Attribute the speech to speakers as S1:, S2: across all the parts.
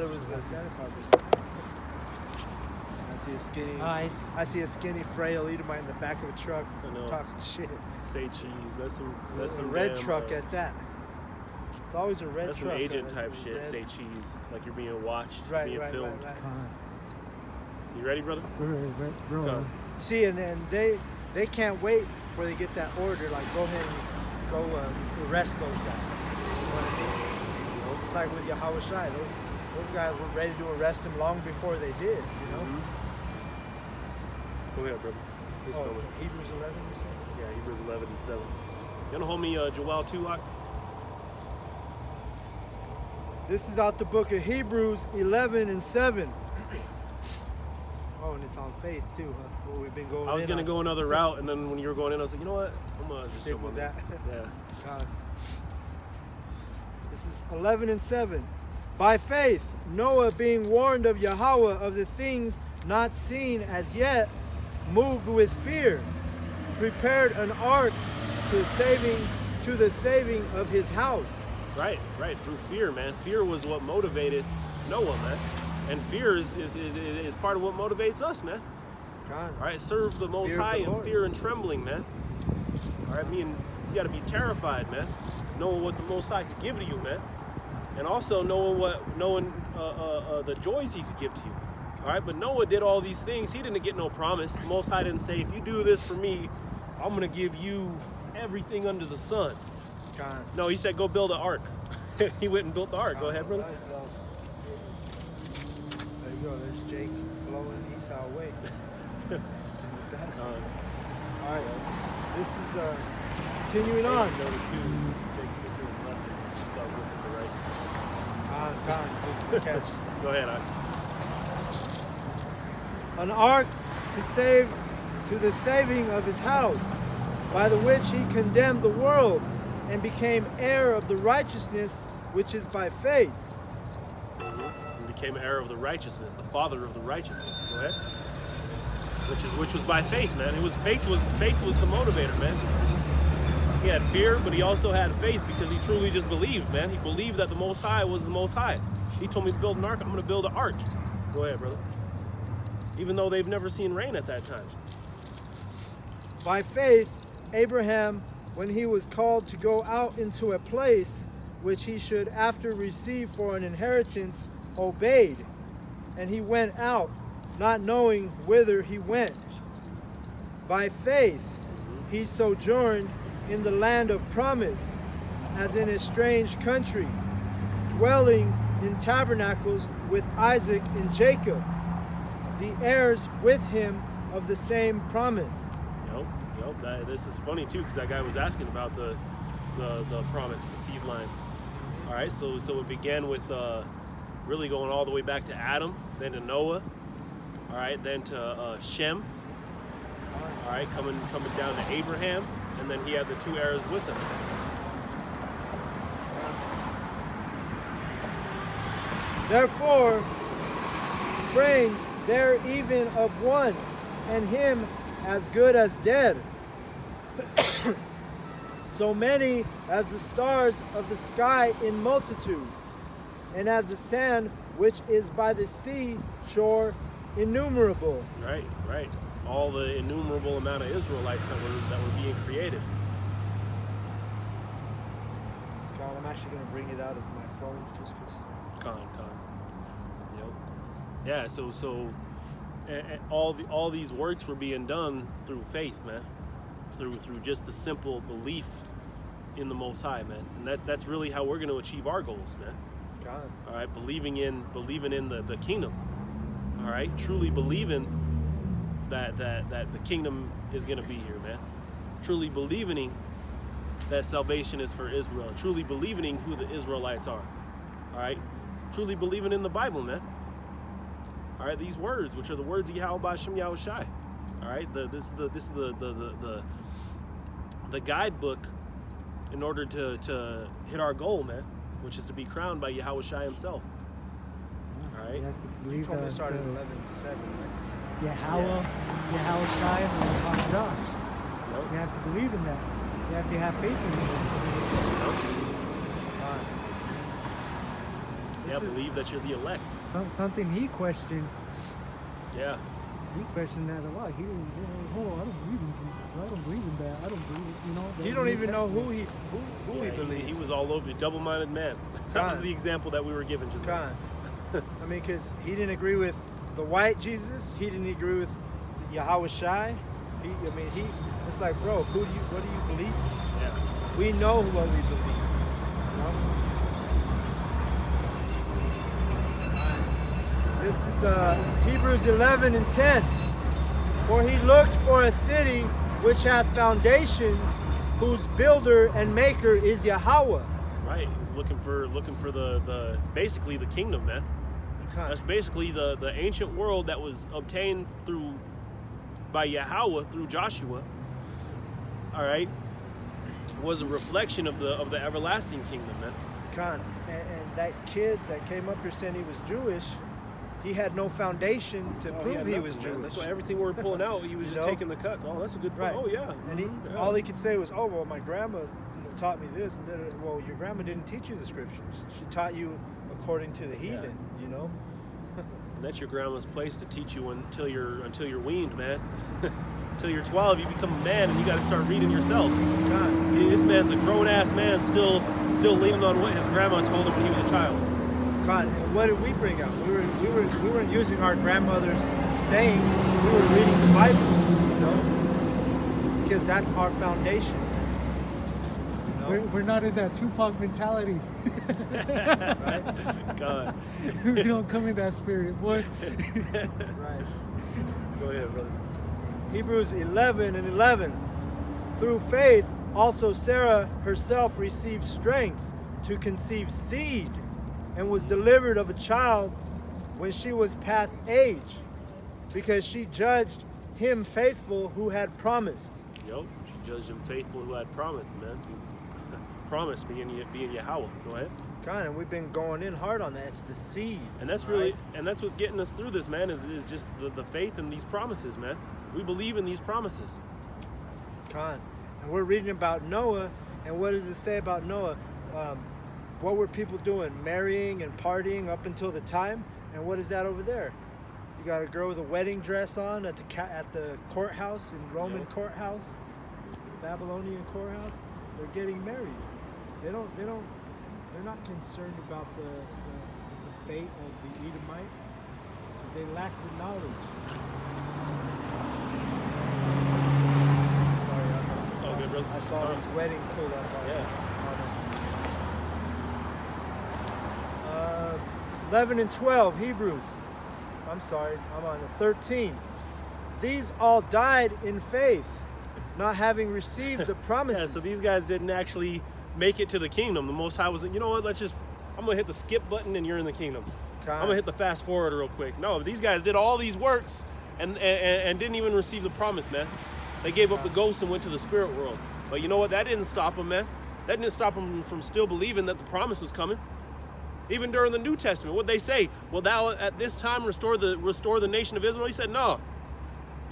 S1: It was Santa Claus or something. I see a skinny, frail Edomite in the back of a truck talking shit.
S2: Say cheese. That's some
S1: red
S2: damn,
S1: truck at that. It's always a red
S2: that's
S1: truck.
S2: That's some agent type shit. Say cheese, like you're being watched, being filmed.
S1: Right.
S2: You ready, brother?
S3: Right, bro.
S1: See, and then they can't wait before they get that order. Like, go ahead and go arrest those guys. You know what I mean? You know, it's like with Yahweh Shai. Those guys were ready to arrest him long before they did. You know.
S2: Mm-hmm. Go ahead, brother.
S1: Hebrews 11, you said?
S2: Yeah, Hebrews 11 and 7. You wanna hold me Joel 2, Lock?
S1: This is out the book of Hebrews 11 and 7. Oh, and it's on faith too, huh? What we've been going.
S2: I was gonna go another route, and then when you were going in, I was like, you know what? I'm gonna just
S1: stick with that.
S2: Yeah.
S1: God. This is 11 and 7. By faith, Noah, being warned of Yahweh of the things not seen as yet, moved with fear, prepared an ark to the saving of his house.
S2: Right. Through fear, man. Fear was what motivated Noah, man. And fear is part of what motivates us, man.
S1: God.
S2: All right, serve the Most High in fear and trembling, man. All right, you got to be terrified, man. Knowing what the Most High could give to you, man. And also knowing the joys he could give to you. All right, but Noah did all these things. He didn't get no promise. The Most High didn't say, if you do this for me, I'm going to give you everything under the sun.
S1: God.
S2: No, he said, go build an ark. He went and built the ark. Go ahead, brother.
S1: There you go. There's Jake blowing Esau away. All right. This is continuing on.
S2: Notice too, Jake's missing his left. Esau's missing the right.
S1: Con. Good catch.
S2: Go ahead.
S1: An ark to the saving of his house, by the which he condemned the world and became heir of the righteousness which is by faith.
S2: He became heir of the righteousness, the father of the righteousness. Go ahead. Which was by faith, man. Faith was the motivator, man. He had fear, but he also had faith because he truly just believed, man. He believed that the Most High was the Most High. He told me to build an ark. I'm going to build an ark. Go ahead, brother. Even though they've never seen rain at that time.
S1: By faith, Abraham, when he was called to go out into a place which he should after receive for an inheritance, obeyed. And he went out, not knowing whither he went. By faith, he sojourned in the land of promise, as in a strange country, dwelling in tabernacles with Isaac and Jacob, the heirs with him of the same promise.
S2: Yep. This is funny too, because that guy was asking about the promise, the seed line. All right, so it began with really going all the way back to Adam, then to Noah. All right, then to Shem. All right, coming down to Abraham, and then he had the two heirs with him.
S1: Therefore sprang there even of one, and him as good as dead. So many as the stars of the sky in multitude, and as the sand which is by the sea shore innumerable.
S2: Right. All the innumerable amount of Israelites that were being created.
S1: God, I'm actually going to bring it out of my phone just because.
S2: Con. Yep. Yeah. So all these works were being done through faith, man. Through just the simple belief in the Most High, man. And that's really how we're going to achieve our goals, man.
S1: God.
S2: All right. Believing in the kingdom. All right. Truly believing that the kingdom is going to be here, man. Truly believing that salvation is for Israel. Truly believing who the Israelites are. All right. Truly believing in the Bible, man. All right. These words, which are the words of Yahweh B'Shem Yahweh Shai. All right. This is the guidebook in order to hit our goal, man, which is to be crowned by Yahweh Shai himself. All right.
S1: You told me to start at 11:7, right?
S3: Yahweh Shai and Josh.
S2: Yep.
S3: You have to believe in that. You have to have faith in that.
S2: Yeah, believe that you're the elect.
S3: Something he questioned.
S2: Yeah.
S3: He questioned that a lot. He didn't, I don't believe in Jesus. I don't believe in that. I don't believe,
S1: He don't even know who he
S2: Yeah,
S1: believes.
S2: he was all over, double-minded man. That was
S1: Con.
S2: the example that we were given just now.
S1: Con. I mean, because he didn't agree with the white Jesus. He didn't agree with Yahweh Shai. It's like, bro, what do you believe?
S2: Yeah.
S1: We know what we believe. You know? This is Hebrews 11 and 10. For he looked for a city which hath foundations, whose builder and maker is Yahweh.
S2: Right. He's looking for the basically the kingdom, man.
S1: Con.
S2: That's basically the ancient world that was obtained by Yahweh through Joshua. All right, was a reflection of the everlasting kingdom, man.
S1: Con. And that kid that came up here saying he was Jewish, he had no foundation to prove he was
S2: nothing, man.
S1: Jewish.
S2: That's why everything we're pulling out, he was
S1: You
S2: just
S1: know?
S2: taking the cuts. Oh, that's a good point.
S1: Right.
S2: Oh yeah.
S1: And
S2: Yeah.
S1: all he could say was, "Oh well, my grandma taught me this." And then, well, your grandma didn't teach you the scriptures. She taught you according to the heathen. You know.
S2: And that's your grandma's place to teach you until you're weaned, man. Until you're 12, you become a man, and you got to start reading yourself.
S1: Con.
S2: This man's a grown-ass man, still leaning on what his grandma told him when he was a child.
S1: Con. And what did we bring out? We weren't using our grandmother's sayings. We were reading the Bible. You know. Because that's our foundation. You know?
S3: We're not in that Tupac mentality.
S1: Right.
S2: God.
S3: We don't come in that spirit, boy.
S1: Right.
S2: Go ahead, brother.
S1: Hebrews 11 and 11. Through faith, also Sarah herself received strength to conceive seed and was delivered of a child when she was past age, because she judged him faithful who had promised.
S2: Yep, she judged him faithful who had promised, man. Promise being Yahweh. Go ahead.
S1: God, and we've been going in hard on that. It's the seed.
S2: And that's really, and that's what's getting us through this, man, is just the faith in these promises, man. We believe in these promises.
S1: Con. And we're reading about Noah, and what does it say about Noah? What were people doing? Marrying and partying up until the time? And what is that over there? You got a girl with a wedding dress on at the courthouse, in Roman
S2: Yep.
S1: courthouse, Babylonian courthouse. They're getting married. They're not concerned about the fate of the Edomite. They lack the knowledge. Sorry,
S2: All good, brother.
S1: I saw this wedding pulled up on,
S2: Yeah.
S1: on us. 11 and 12, Hebrews. I'm sorry, I'm on 13. These all died in faith, not having received the promises.
S2: Yeah, so these guys didn't actually make it to the kingdom. The Most High was like, you know what, I'm going to hit the skip button and you're in the kingdom. I'm going to hit the fast forward real quick. No, these guys did all these works and didn't even receive the promise, man. They gave up the ghost and went to the spirit world. But you know what, that didn't stop them, man. That didn't stop them from still believing that the promise was coming. Even during the New Testament, what'd they say? Will thou at this time restore the nation of Israel? He said, no.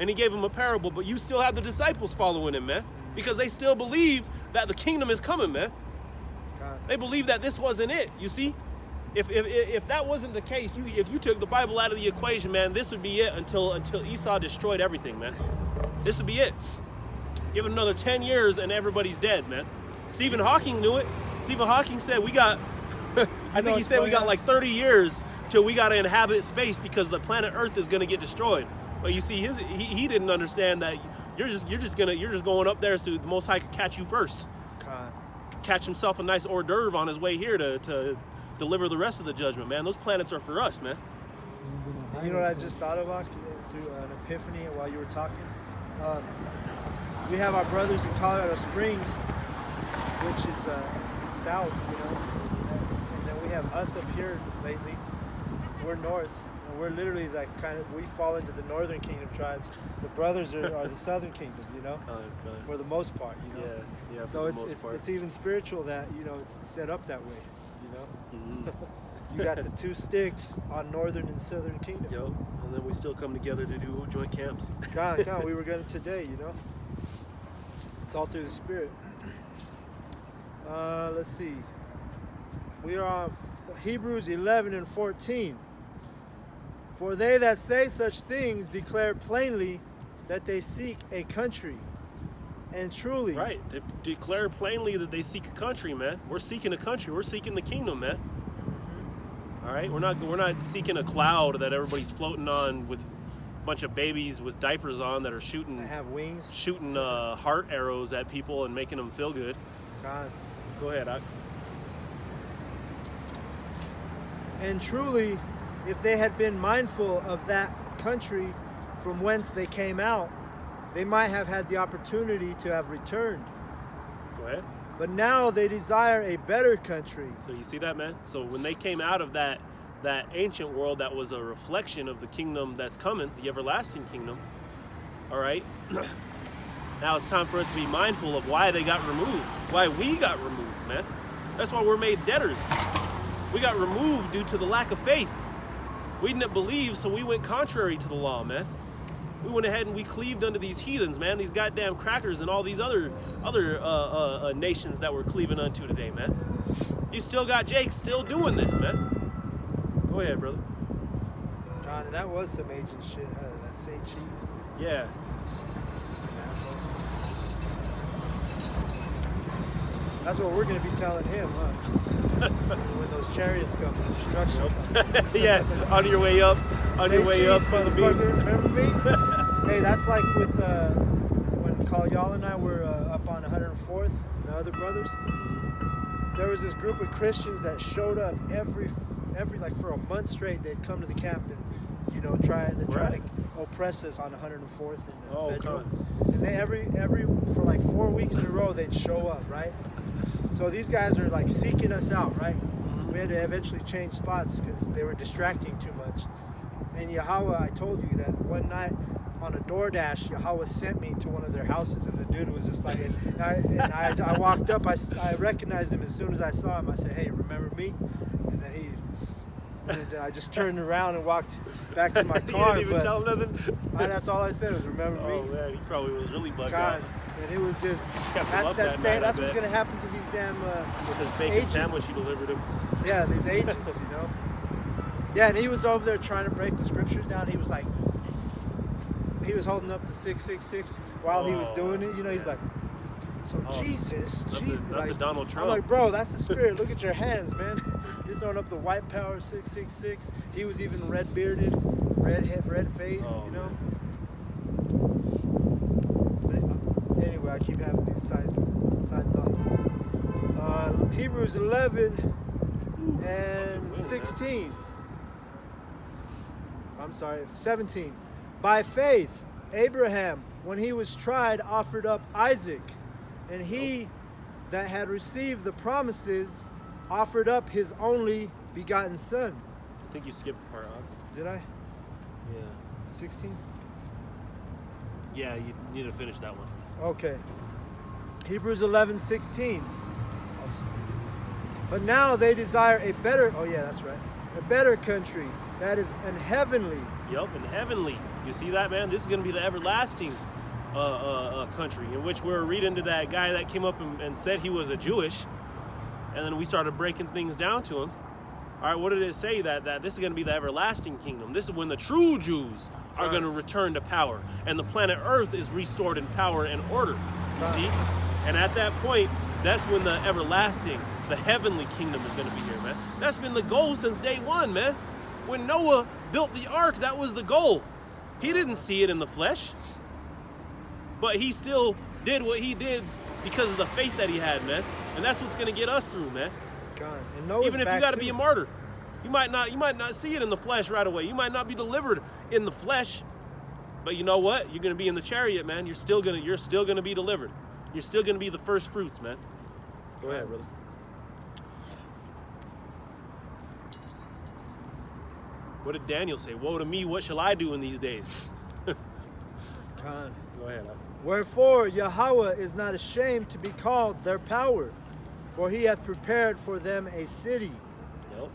S2: And he gave him a parable, but you still have the disciples following him, man. Because they still believe that the kingdom is coming, man. They believe that this wasn't it, you see? If that wasn't the case, if you took the Bible out of the equation, man, this would be it until Esau destroyed everything, man. This would be it. Give it another 10 years and everybody's dead, man. Stephen Hawking knew it. Stephen Hawking said we got, I think he said we got like 30 years till we got to inhabit space because the planet Earth is going to get destroyed. But you see, he didn't understand that you're just going up there so the Most High could catch you first. Catch himself a nice hors d'oeuvre on his way here to deliver the rest of the judgment, man. Those planets are for us, man.
S1: You know what I just thought about through an epiphany while you were talking? We have our brothers in Colorado Springs, which is south, you know, and then we have us up here lately. We're north, and we're literally like we fall into the northern kingdom tribes. The brothers are the southern kingdom, you know, for the most part, you know.
S2: Yeah.
S1: So it's even spiritual that, you know, it's set up that way, you know. You got the two sticks on northern and southern kingdom.
S2: Yo, and then we still come together to do joint camps.
S1: God, we were going to today, you know. It's all through the Spirit. Let's see. We are on Hebrews 11 and 14. For they that say such things declare plainly that they seek a country. And truly,
S2: Right. They declare plainly that they seek a country, man. We're seeking a country. We're seeking the kingdom, man. All right. We're not seeking a cloud that everybody's floating on with a bunch of babies with diapers on that are
S1: I
S2: shooting
S1: have wings.
S2: heart arrows at people and making them feel good.
S1: God.
S2: Go ahead, Ak.
S1: And truly, if they had been mindful of that country from whence they came out, they might have had the opportunity to have returned.
S2: Go ahead.
S1: But now they desire a better country.
S2: So you see that, man? So when they came out of that ancient world that was a reflection of the kingdom that's coming, the everlasting kingdom, all right? Now it's time for us to be mindful of why they got removed, why we got removed, man. That's why we're made debtors. We got removed due to the lack of faith. We didn't believe, so we went contrary to the law, man. We went ahead and we cleaved unto these heathens, man. These goddamn crackers and all these other nations that we're cleaving unto today, man. You still got Jake still doing this, man. Go ahead, brother.
S1: God, that was some agent shit. That say cheese.
S2: Yeah.
S1: That's what we're going to be telling him, huh? When those chariots come, the destruction.
S2: Yeah, on your way up, on
S1: Say
S2: your way
S1: cheese,
S2: up to the beat.
S1: motherfucker. Remember me? Hey, that's like with when Kalyal and I were up on 104th, the other brothers. There was this group of Christians that showed up every like for a month straight. They'd come to the camp and try to oppress us on 104th and Federal. And they every for like 4 weeks in a row they'd show up, right? So these guys are like seeking us out, right? We had to eventually change spots because they were distracting too much. And Yahweh, I told you that one night on a DoorDash, Yahweh sent me to one of their houses, and the dude was just like, I walked up, I recognized him as soon as I saw him. I said, "Hey, remember me?" And then I just turned around and walked back to my car.
S2: You didn't even tell him nothing?
S1: That's all I said was, "Remember me?"
S2: Oh man, he probably was really bugged
S1: God.
S2: out.
S1: And it was just,
S2: Kept him up that night,
S1: that's
S2: I
S1: what's
S2: bet.
S1: going to happen to these damn
S2: With his bacon
S1: agents.
S2: sandwich he delivered him.
S1: Yeah, these agents, Yeah, and he was over there trying to break the scriptures down. He was like, he was holding up the 666 while he was doing it. He's like, Jesus.
S2: Not the Donald Trump.
S1: I'm like, bro, that's the spirit. Look at your hands, man. You're throwing up the white power 666. He was even red bearded, red face, But anyway, I keep having these side thoughts. Hebrews 11 and 16. I'm sorry, 17. By faith, Abraham, when he was tried, offered up Isaac, and he that had received the promises offered up his only begotten son.
S2: I think you skipped a part, huh?
S1: Did I?
S2: Yeah.
S1: 16?
S2: Yeah, you need to finish that one.
S1: Okay. Hebrews 11:16. But now they desire a better, a better country, that is an heavenly.
S2: Yup, and heavenly. You see that, man? This is going to be the everlasting country, in which we're reading to that guy that came up and said he was a Jewish, and then we started breaking things down to him. All right, what did it say? That this is going to be the everlasting kingdom. This is when the true Jews are going to return to power, and the planet Earth is restored in power and order. You see? And at that point, that's when the everlasting, the heavenly kingdom is going to be here, man. That's been the goal since day one, man. When Noah built the ark, that was the goal. He didn't see it in the flesh, but he still did what he did because of the faith that he had, man. And that's what's going to get us through, man.
S1: God. And Noah's
S2: Even if you
S1: back
S2: got to
S1: too.
S2: be a martyr, you might not see it in the flesh right away. You might not be delivered in the flesh, but you know what? You're going to be in the chariot, man. You're still going to be delivered. You're still going to be the first fruits, man. Go ahead, brother. What did Daniel say? Woe to me, what shall I do in these days?
S1: God.
S2: Go ahead.
S1: Wherefore Yahweh is not ashamed to be called their power, for he hath prepared for them a city.
S2: Yep.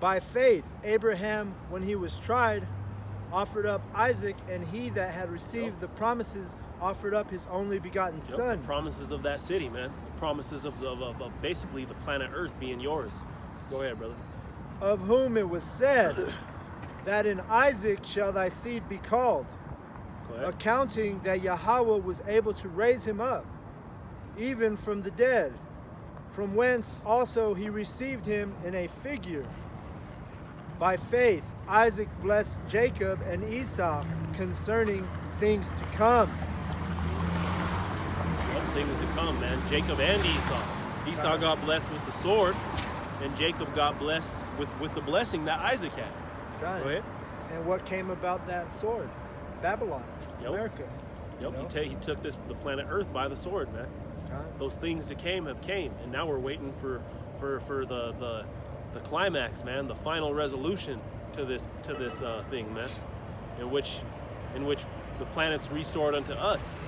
S1: By faith Abraham, when he was tried, offered up Isaac, and he that had received the promises offered up his only begotten
S2: Yep.
S1: son.
S2: The promises of that city, man. The promises of basically the planet Earth being yours. Go ahead, brother.
S1: of whom it was said, that in Isaac shall thy seed be called,
S2: Go ahead.
S1: accounting that Yahweh was able to raise him up, even from the dead, from whence also he received him in a figure. By faith, Isaac blessed Jacob and Esau concerning things to come.
S2: Yep, things to come, man. Jacob and Esau. Esau got blessed with the sword, and Jacob got blessed with the blessing that Isaac had.
S1: Right.
S2: Go ahead.
S1: And what came about that sword? Babylon,
S2: Yep.
S1: America.
S2: Yep,
S1: You know?
S2: he took the planet Earth by the sword, man.
S1: Right.
S2: Those things to came have came, and now we're waiting for the climax, man, the final resolution to this thing, man, in which the planet's restored unto us,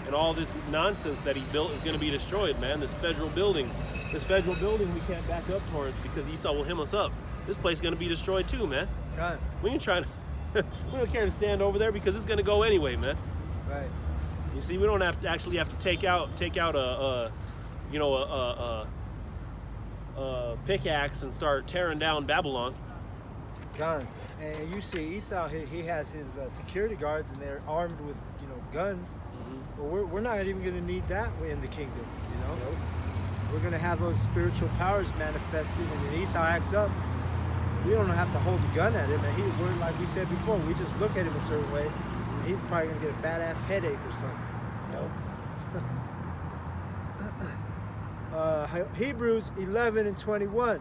S2: and all this nonsense that he built is going to be destroyed, man. This federal building we can't back up towards because Esau will hem us up. This place is going to be destroyed too, man.
S1: Right.
S2: We ain't trying to. We don't care to stand over there because it's going to go anyway, man.
S1: Right.
S2: You see, we don't have to take out a pickaxe and start tearing down Babylon.
S1: John, and you see Esau, he has his security guards, and they're armed with guns. But we're not even going to need that in the kingdom.
S2: Nope.
S1: We're going to have those spiritual powers manifested, and then Esau acts up. We don't have to hold a gun at him, and we're like we said before. We just look at him a certain way, and he's probably going to get a badass headache or something. Hebrews 11:21.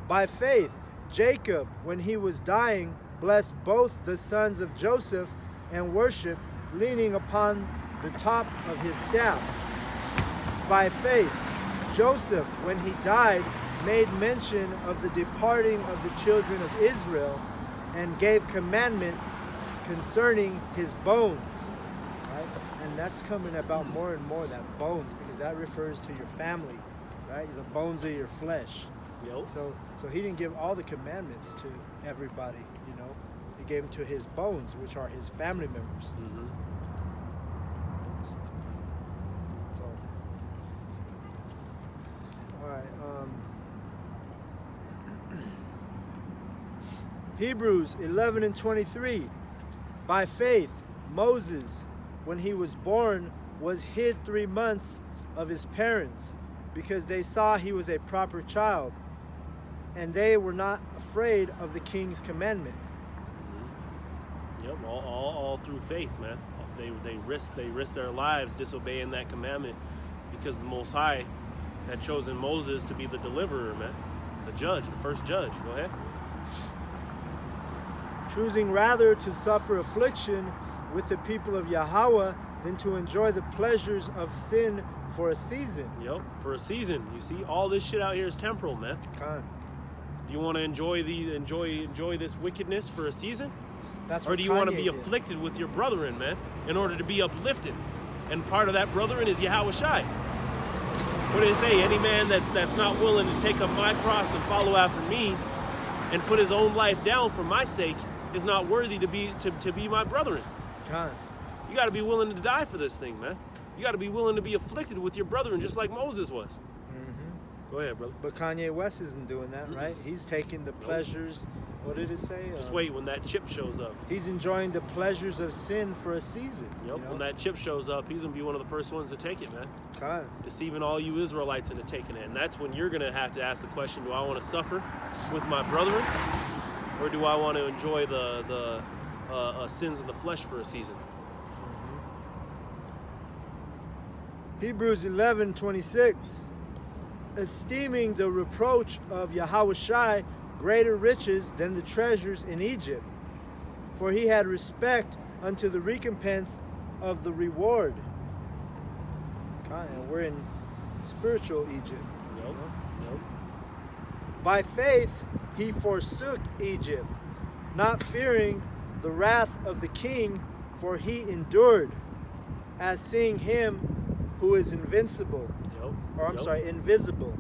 S1: By faith, Jacob, when he was dying, blessed both the sons of Joseph and worshiped, leaning upon the top of his staff. By faith, Joseph, when he died, made mention of the departing of the children of Israel and gave commandment concerning his bones. Right? And that's coming about more and more, that bones, because that refers to your family, right? The bones of your flesh.
S2: Yep.
S1: So he didn't give all the commandments to everybody, He gave them to his bones, which are his family members.
S2: Mm-hmm.
S1: So, all right. Hebrews 11:23. By faith, Moses, when he was born, was hid 3 months of his parents, because they saw he was a proper child, and they were not afraid of the king's commandment.
S2: Yep, all through faith, man. They risked their lives disobeying that commandment because the Most High had chosen Moses to be the deliverer, man, the judge, the first judge. Go ahead.
S1: Choosing rather to suffer affliction with the people of Yahweh than to enjoy the pleasures of sin for a season.
S2: Yep, for a season. You see, all this shit out here is temporal, man.
S1: Con.
S2: Do you want to enjoy this wickedness for a season?
S1: That's
S2: Or
S1: what
S2: do you want to
S1: Kanye
S2: be
S1: did.
S2: afflicted with your brethren, man, in order to be uplifted? And part of that brethren is Yahweh Shai. What did it say? Any man that's not willing to take up my cross and follow after me and put his own life down for my sake is not worthy to be my brethren.
S1: Con.
S2: You got to be willing to die for this thing, man. You got to be willing to be afflicted with your brethren just like Moses was. Go ahead, brother.
S1: But Kanye West isn't doing that, right? He's taking the pleasures. What did it say?
S2: Just wait when that chip shows up.
S1: He's enjoying the pleasures of sin for a season.
S2: Yep, when that chip shows up, he's going to be one of the first ones to take it, man.
S1: Con.
S2: Deceiving all you Israelites into taking it. And that's when you're going to have to ask the question, do I want to suffer with my brethren? Or do I want to enjoy the sins of the flesh for a season?
S1: Hebrews 11:26. Esteeming the reproach of Yahushai greater riches than the treasures in Egypt, for he had respect unto the recompense of the reward. And we're in spiritual Egypt.
S2: Yep.
S1: By faith he forsook Egypt, not fearing the wrath of the king, for he endured, as seeing him who is invincible. Invisible.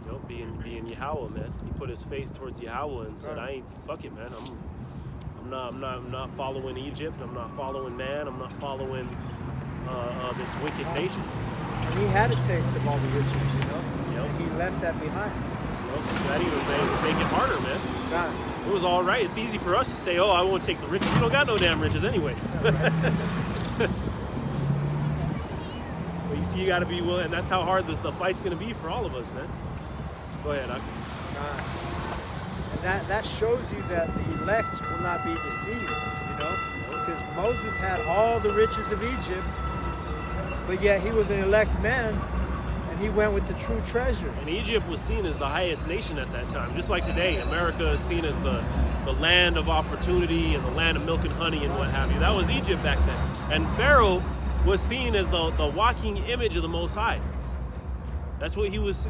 S2: Yep, being Yahweh, man. He put his faith towards Yahweh and said, fuck it, man. I'm not following Egypt. I'm not following man. I'm not following this wicked nation.
S1: And he had a taste of all the riches,
S2: Yep.
S1: And he left that behind.
S2: So that even make it harder, man.
S1: God.
S2: It was all right. It's easy for us to say, oh, I won't take the riches. You don't got no damn riches anyway. But you see, you got to be willing, and that's how hard the fight's going to be for all of us, man. Go ahead, Doc.
S1: And that shows you that the elect will not be deceived, you know? Because Moses had all the riches of Egypt, but yet he was an elect man, and he went with the true treasure.
S2: And Egypt was seen as the highest nation at that time. Just like today, America is seen as the land of opportunity and the land of milk and honey and what have you. That was Egypt back then. And Pharaoh was seen as the walking image of the Most High. That's what he was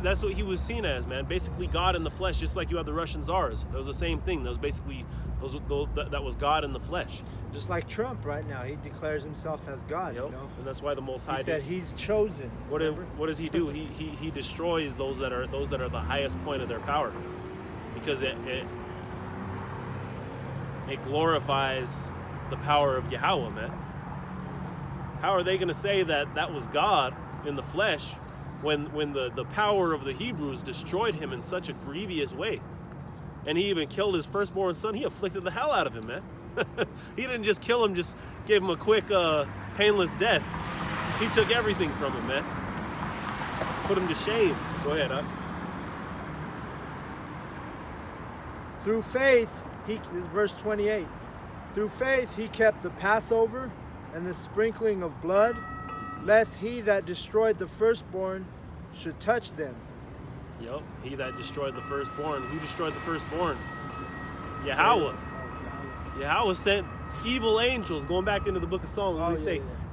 S2: seen as, man. Basically God in the flesh, just like you have the Russian czars. That was the same thing. That was basically that was God in the flesh.
S1: Just like Trump right now, he declares himself as God,
S2: Yep.
S1: you know?
S2: And that's why the Most High
S1: He said he's chosen.
S2: What does he do? He destroys those that are the highest point of their power, because it glorifies the power of Yahweh, man. How are they going to say that was God in the flesh when the power of the Hebrews destroyed him in such a grievous way? And he even killed his firstborn son. He afflicted the hell out of him, man. He didn't just kill him, just gave him a quick, painless death. He took everything from him, man. Put him to shame. Go ahead, huh?
S1: Through faith, this is verse 28. Through faith, he kept the Passover and the sprinkling of blood, lest he that destroyed the firstborn should touch them.
S2: Yep, he that destroyed the firstborn. Who destroyed the firstborn? Yahweh. Yahweh sent evil angels, going back into the book of Psalms,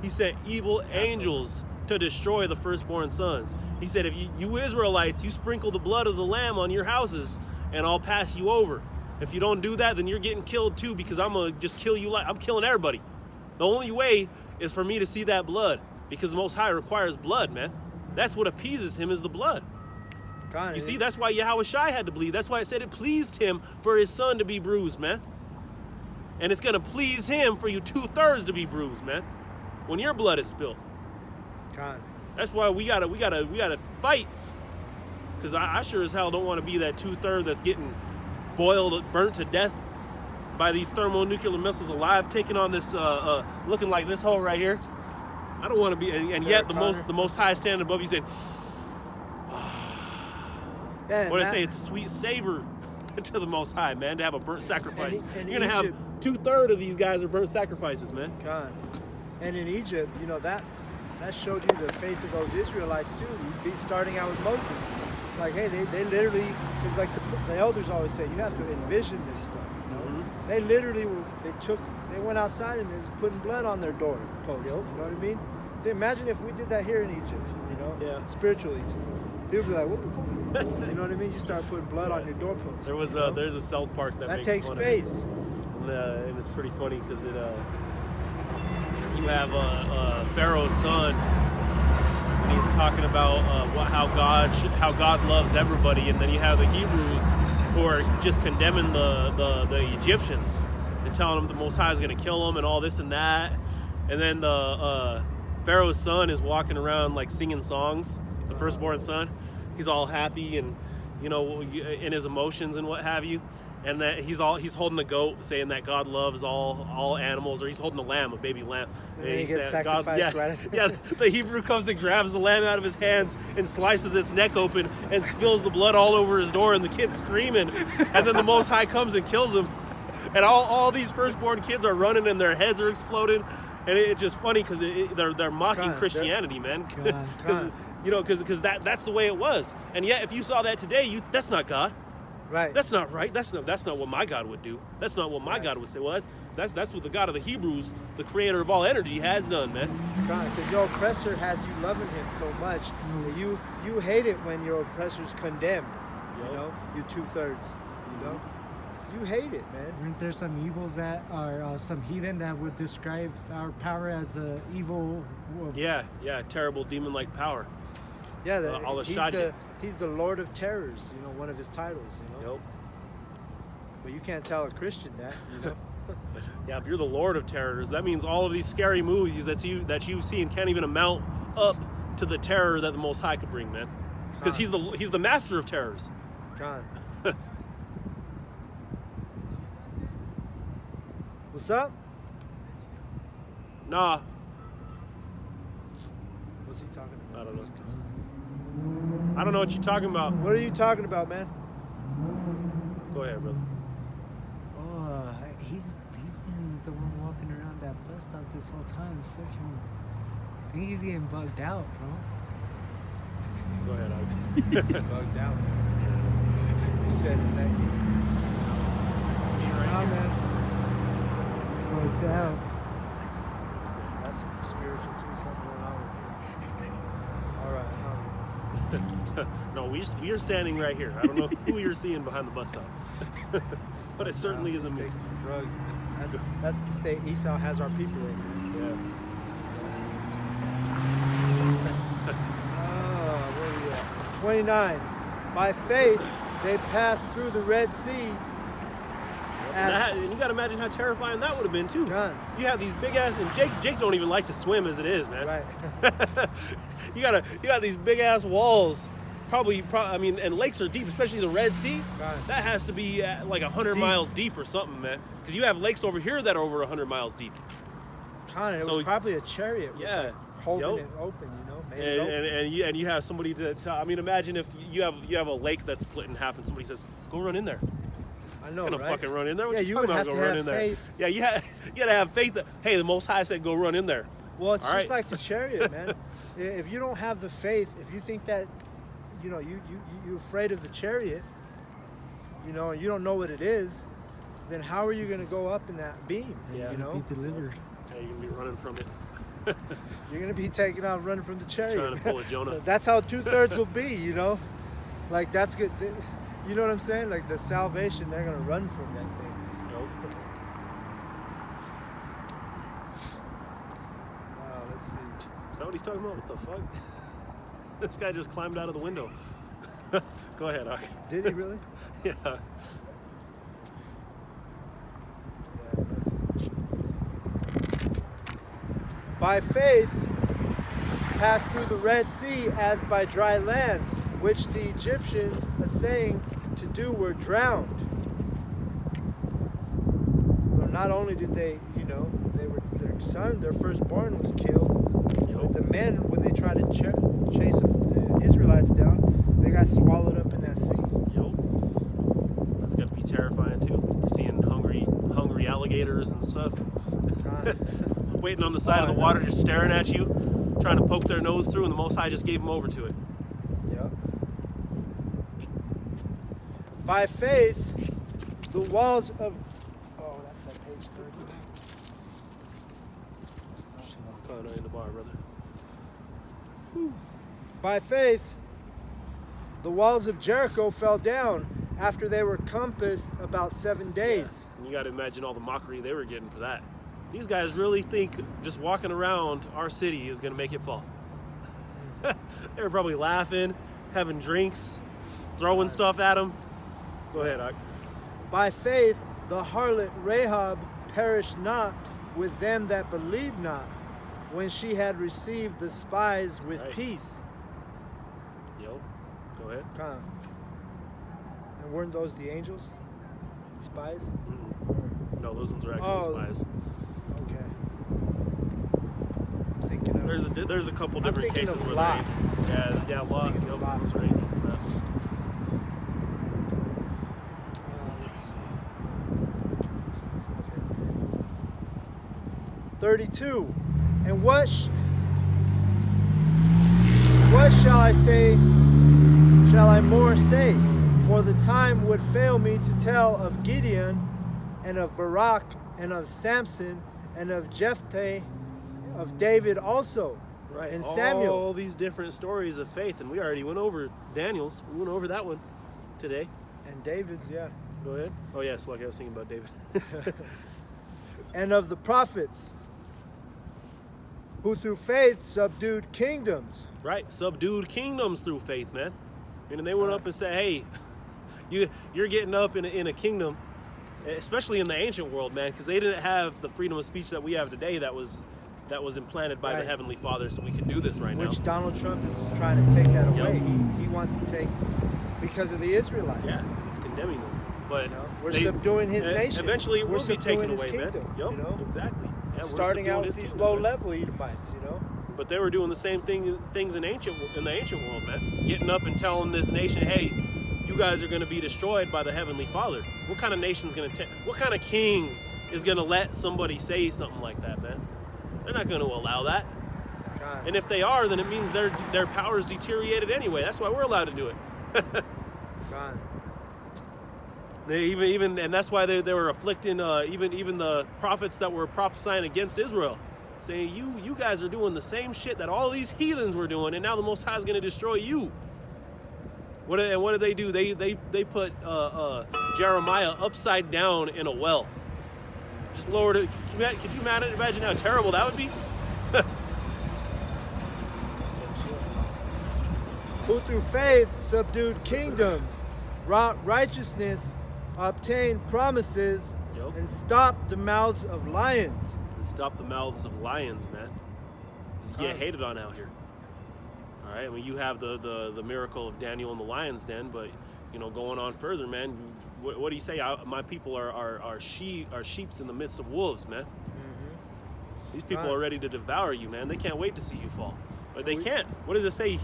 S2: he sent evil angels to destroy the firstborn sons. He said, if you Israelites, you sprinkle the blood of the lamb on your houses, and I'll pass you over. If you don't do that, then you're getting killed too, because I'm going to just kill you. I'm killing everybody. The only way is for me to see that blood, because the Most High requires blood, man. That's what appeases him, is the blood. You see, that's why Yahweh Shai had to bleed. That's why it said it pleased him for his son to be bruised, man. And it's going to please him for you 2/3 to be bruised, man, when your blood is spilled. That's why we gotta fight. Because I sure as hell don't want to be that 2/3 that's getting boiled, burnt to death by these thermonuclear missiles alive, taking on this, looking like this hole right here. I don't want to be, and yet the most High standing above you saying, what did I say? It's a sweet savor to the Most High, man, to have a burnt sacrifice. You're going to have 2/3 of these guys are burnt sacrifices, man.
S1: And in Egypt, you know, that showed you the faith of those Israelites too. You'd be starting out with Moses. Like, hey, they literally, because like the elders always say, you have to envision this stuff, you know? Mm-hmm. They literally they went outside and was putting blood on their door posts, you know what I mean? Imagine if we did that here in Egypt, you know? Yeah. Spiritual Egypt. People be like, what the fuck? You know what I mean? You start putting blood on your doorpost.
S2: There's a South Park that makes
S1: takes
S2: fun
S1: faith.
S2: Of it. And it's pretty funny because you have Pharaoh's son, and he's talking about how God loves everybody, and then you have the Hebrews who are just condemning the Egyptians and telling them the Most High is going to kill them and all this and that, and then the Pharaoh's son is walking around like singing songs. The firstborn son, he's all happy and, you know, in his emotions and what have you, and that he's holding a goat, saying that God loves all animals, or he's holding a lamb, a baby lamb,
S1: and he gets sacrificed right after.
S2: Yeah, the Hebrew comes and grabs the lamb out of his hands and slices its neck open and spills the blood all over his door, and the kid's screaming, and then the Most High comes and kills him, and all these firstborn kids are running and their heads are exploding, and it's just funny because they're mocking Christianity, man. You know, because that's the way it was. And yet, if you saw that today, that's not God.
S1: Right.
S2: That's not right. That's not what my God would do. That's not what my God would say. Well, that's what the God of the Hebrews, the creator of all energy, has done, man.
S1: God, because your oppressor has you loving him so much that you hate it when your oppressor's condemned. You know, you 2/3. You know, you hate it, man.
S3: Aren't there some evils that are some heathen that would describe our power as a evil?
S2: Yeah, terrible demon-like power.
S1: Yeah, he's the Lord of Terrors, you know, one of his titles, you know. Yep. But you can't tell a Christian that, you know.
S2: Yeah, if you're the Lord of Terrors, that means all of these scary movies that you've seen can't even amount up to the terror that the Most High could bring, man. Because he's the master of terrors.
S1: Con. What's up?
S2: Nah,
S1: What's he talking about?
S2: I don't know. I don't know what you're talking about.
S1: What are you talking about, man?
S2: Go ahead, brother.
S3: Oh, he's been the one walking around that bus stop this whole time searching. I think he's getting bugged out, bro.
S2: Go ahead.
S1: Bugged out. He said his name.
S2: This is me right
S1: Nah,
S2: here.
S1: man.
S3: Bugged out.
S1: That's spiritual too. Something going on with you. All right.
S2: No, we are standing right here. I don't know who you're seeing behind the bus stop, but it certainly
S1: He's
S2: isn't me.
S1: taking some drugs. That's the state Esau has our people in. Man.
S2: Yeah.
S1: Where are we at? 29. By faith, they passed through the Red Sea.
S2: And you got to imagine how terrifying that would have been too.
S1: Done.
S2: You have these big ass, and Jake don't even like to swim as it is, man.
S1: Right.
S2: you got these big ass walls. I mean, and lakes are deep, especially the Red Sea.
S1: Right.
S2: That has to be like 100
S1: Deep.
S2: miles deep or something, man. Because you have lakes over here that are over 100 miles deep.
S1: Con, it
S2: So-
S1: was probably a chariot. with,
S2: Yeah.
S1: like, holding
S2: Yup.
S1: it open, you know. Made it open.
S2: And you have somebody to I mean, imagine if you have a lake that's split in half, and somebody says, "Go run in there."
S1: I know,
S2: You're gonna
S1: right?
S2: fucking run in there. What
S1: Yeah,
S2: you
S1: you
S2: talking
S1: would
S2: about?
S1: have
S2: Go
S1: to
S2: run
S1: have
S2: in
S1: faith.
S2: there. Yeah, you gotta have faith that hey, the Most High said, "Go run in there."
S1: Well, it's
S2: All
S1: just
S2: right.
S1: like the chariot, man. If you don't have the faith, if you think that, you know, you're afraid of the chariot, you know, and you don't know what it is, then how are you going to go up in that beam?
S2: Yeah.
S1: You know,
S3: Be delivered.
S2: Yeah, you're gonna be running from it,
S1: you're going to be taking off running from the chariot.
S2: trying to pull a Jonah.
S1: That's how 2/3 will be, you know, like that's good. You know what I'm saying? Like the salvation, they're going to run from that thing.
S2: Nope.
S1: Let's see.
S2: Is that what he's talking about? What the fuck? This guy just climbed out of the window. Go ahead, Ak.
S1: Did he really?
S2: Yeah.
S1: Yeah, by faith, passed through the Red Sea as by dry land, which the Egyptians, essaying to do, were drowned. So not only did they, you know, their son, their firstborn was killed. But the men, when they tried to chase the Israelites down, they got swallowed up in that sea.
S2: Yup. That's got to be terrifying too. You're seeing hungry alligators and stuff.
S1: God.
S2: Waiting on the side of the water, just staring at you, trying to poke their nose through, and the Most High just gave them over to it.
S1: Yep. By faith, the walls of. Oh, that's that page 30.
S2: Oh, no, in the bar, brother.
S1: By faith, the walls of Jericho fell down after they were compassed about 7 days.
S2: And you got to imagine all the mockery they were getting for that. These guys really think just walking around our city is going to make it fall. They were probably laughing, having drinks, throwing stuff at them. Go ahead, Ak.
S1: By faith, the harlot Rahab perished not with them that believed not, when she had received the spies with
S2: Right.
S1: peace.
S2: Yo, go ahead.
S1: Kind of. And weren't those the angels? The spies?
S2: No, those ones are actually
S1: Oh.
S2: spies.
S1: Okay. I'm thinking of.
S2: There's a couple
S1: I'm
S2: different
S1: thinking
S2: cases
S1: of
S2: where
S1: Lot.
S2: they're angels. Yeah, Lot.
S1: thinking of
S2: Yep,
S1: Lot.
S2: those are angels and that.
S1: Let's see. Okay. 32. And what shall I say? Shall I more say? For the time would fail me to tell of Gideon, and of Barak, and of Samson, and of Jephthah, of David also,
S2: Right.
S1: and Samuel.
S2: All these different stories of faith, and we already went over Daniel's. We went over that one today.
S1: And David's, yeah.
S2: Go ahead. Oh yes, like I was thinking about David.
S1: And of the prophets, who through faith subdued kingdoms.
S2: Right, subdued kingdoms through faith, man. And they went up and said, "Hey, you're getting up in a kingdom, especially in the ancient world, man, because they didn't have the freedom of speech that we have today. That was implanted by the
S1: Right.
S2: Heavenly Father, so we can do this right now."
S1: Which Donald Trump is trying to take that
S2: Yep.
S1: away. He wants to take because of the Israelites.
S2: Yeah, 'cause it's condemning them. But
S1: You know, we're subduing his nation.
S2: Eventually, it
S1: We're
S2: will be taken
S1: subduing his
S2: away, man.
S1: kingdom,
S2: Yep,
S1: you know?
S2: exactly. Yeah, we're
S1: Starting
S2: subduing
S1: out with
S2: his
S1: these
S2: kingdom, man.
S1: low-level Edomites, you know.
S2: But they were doing the same things in the ancient world, man. Getting up and telling this nation, "Hey, you guys are going to be destroyed by the Heavenly Father." What kind of nation's going to? What kind of king is going to let somebody say something like that, man? They're not going to allow that.
S1: God.
S2: And if they are, then it means their power's deteriorated anyway. That's why we're allowed to do it.
S1: God.
S2: They even and that's why they were afflicting even the prophets that were prophesying against Israel, saying you guys are doing the same shit that all these heathens were doing, and now the Most High is going to destroy you. What did they do? They put Jeremiah upside down in a well. Just lowered it. Could you imagine how terrible that would be?
S1: Who through faith subdued kingdoms, wrought righteousness, obtained promises,
S2: Yup.
S1: and stopped the mouths of lions.
S2: And stop the mouths of lions, man. Just get hated on out here. All right, I mean, you have the miracle of Daniel in the lion's den, but going on further, man. What do you say? My people are sheeps in the midst of wolves, man. These people
S1: Right.
S2: are ready to devour you, man. They can't wait to see you fall, but they can't. What does it say?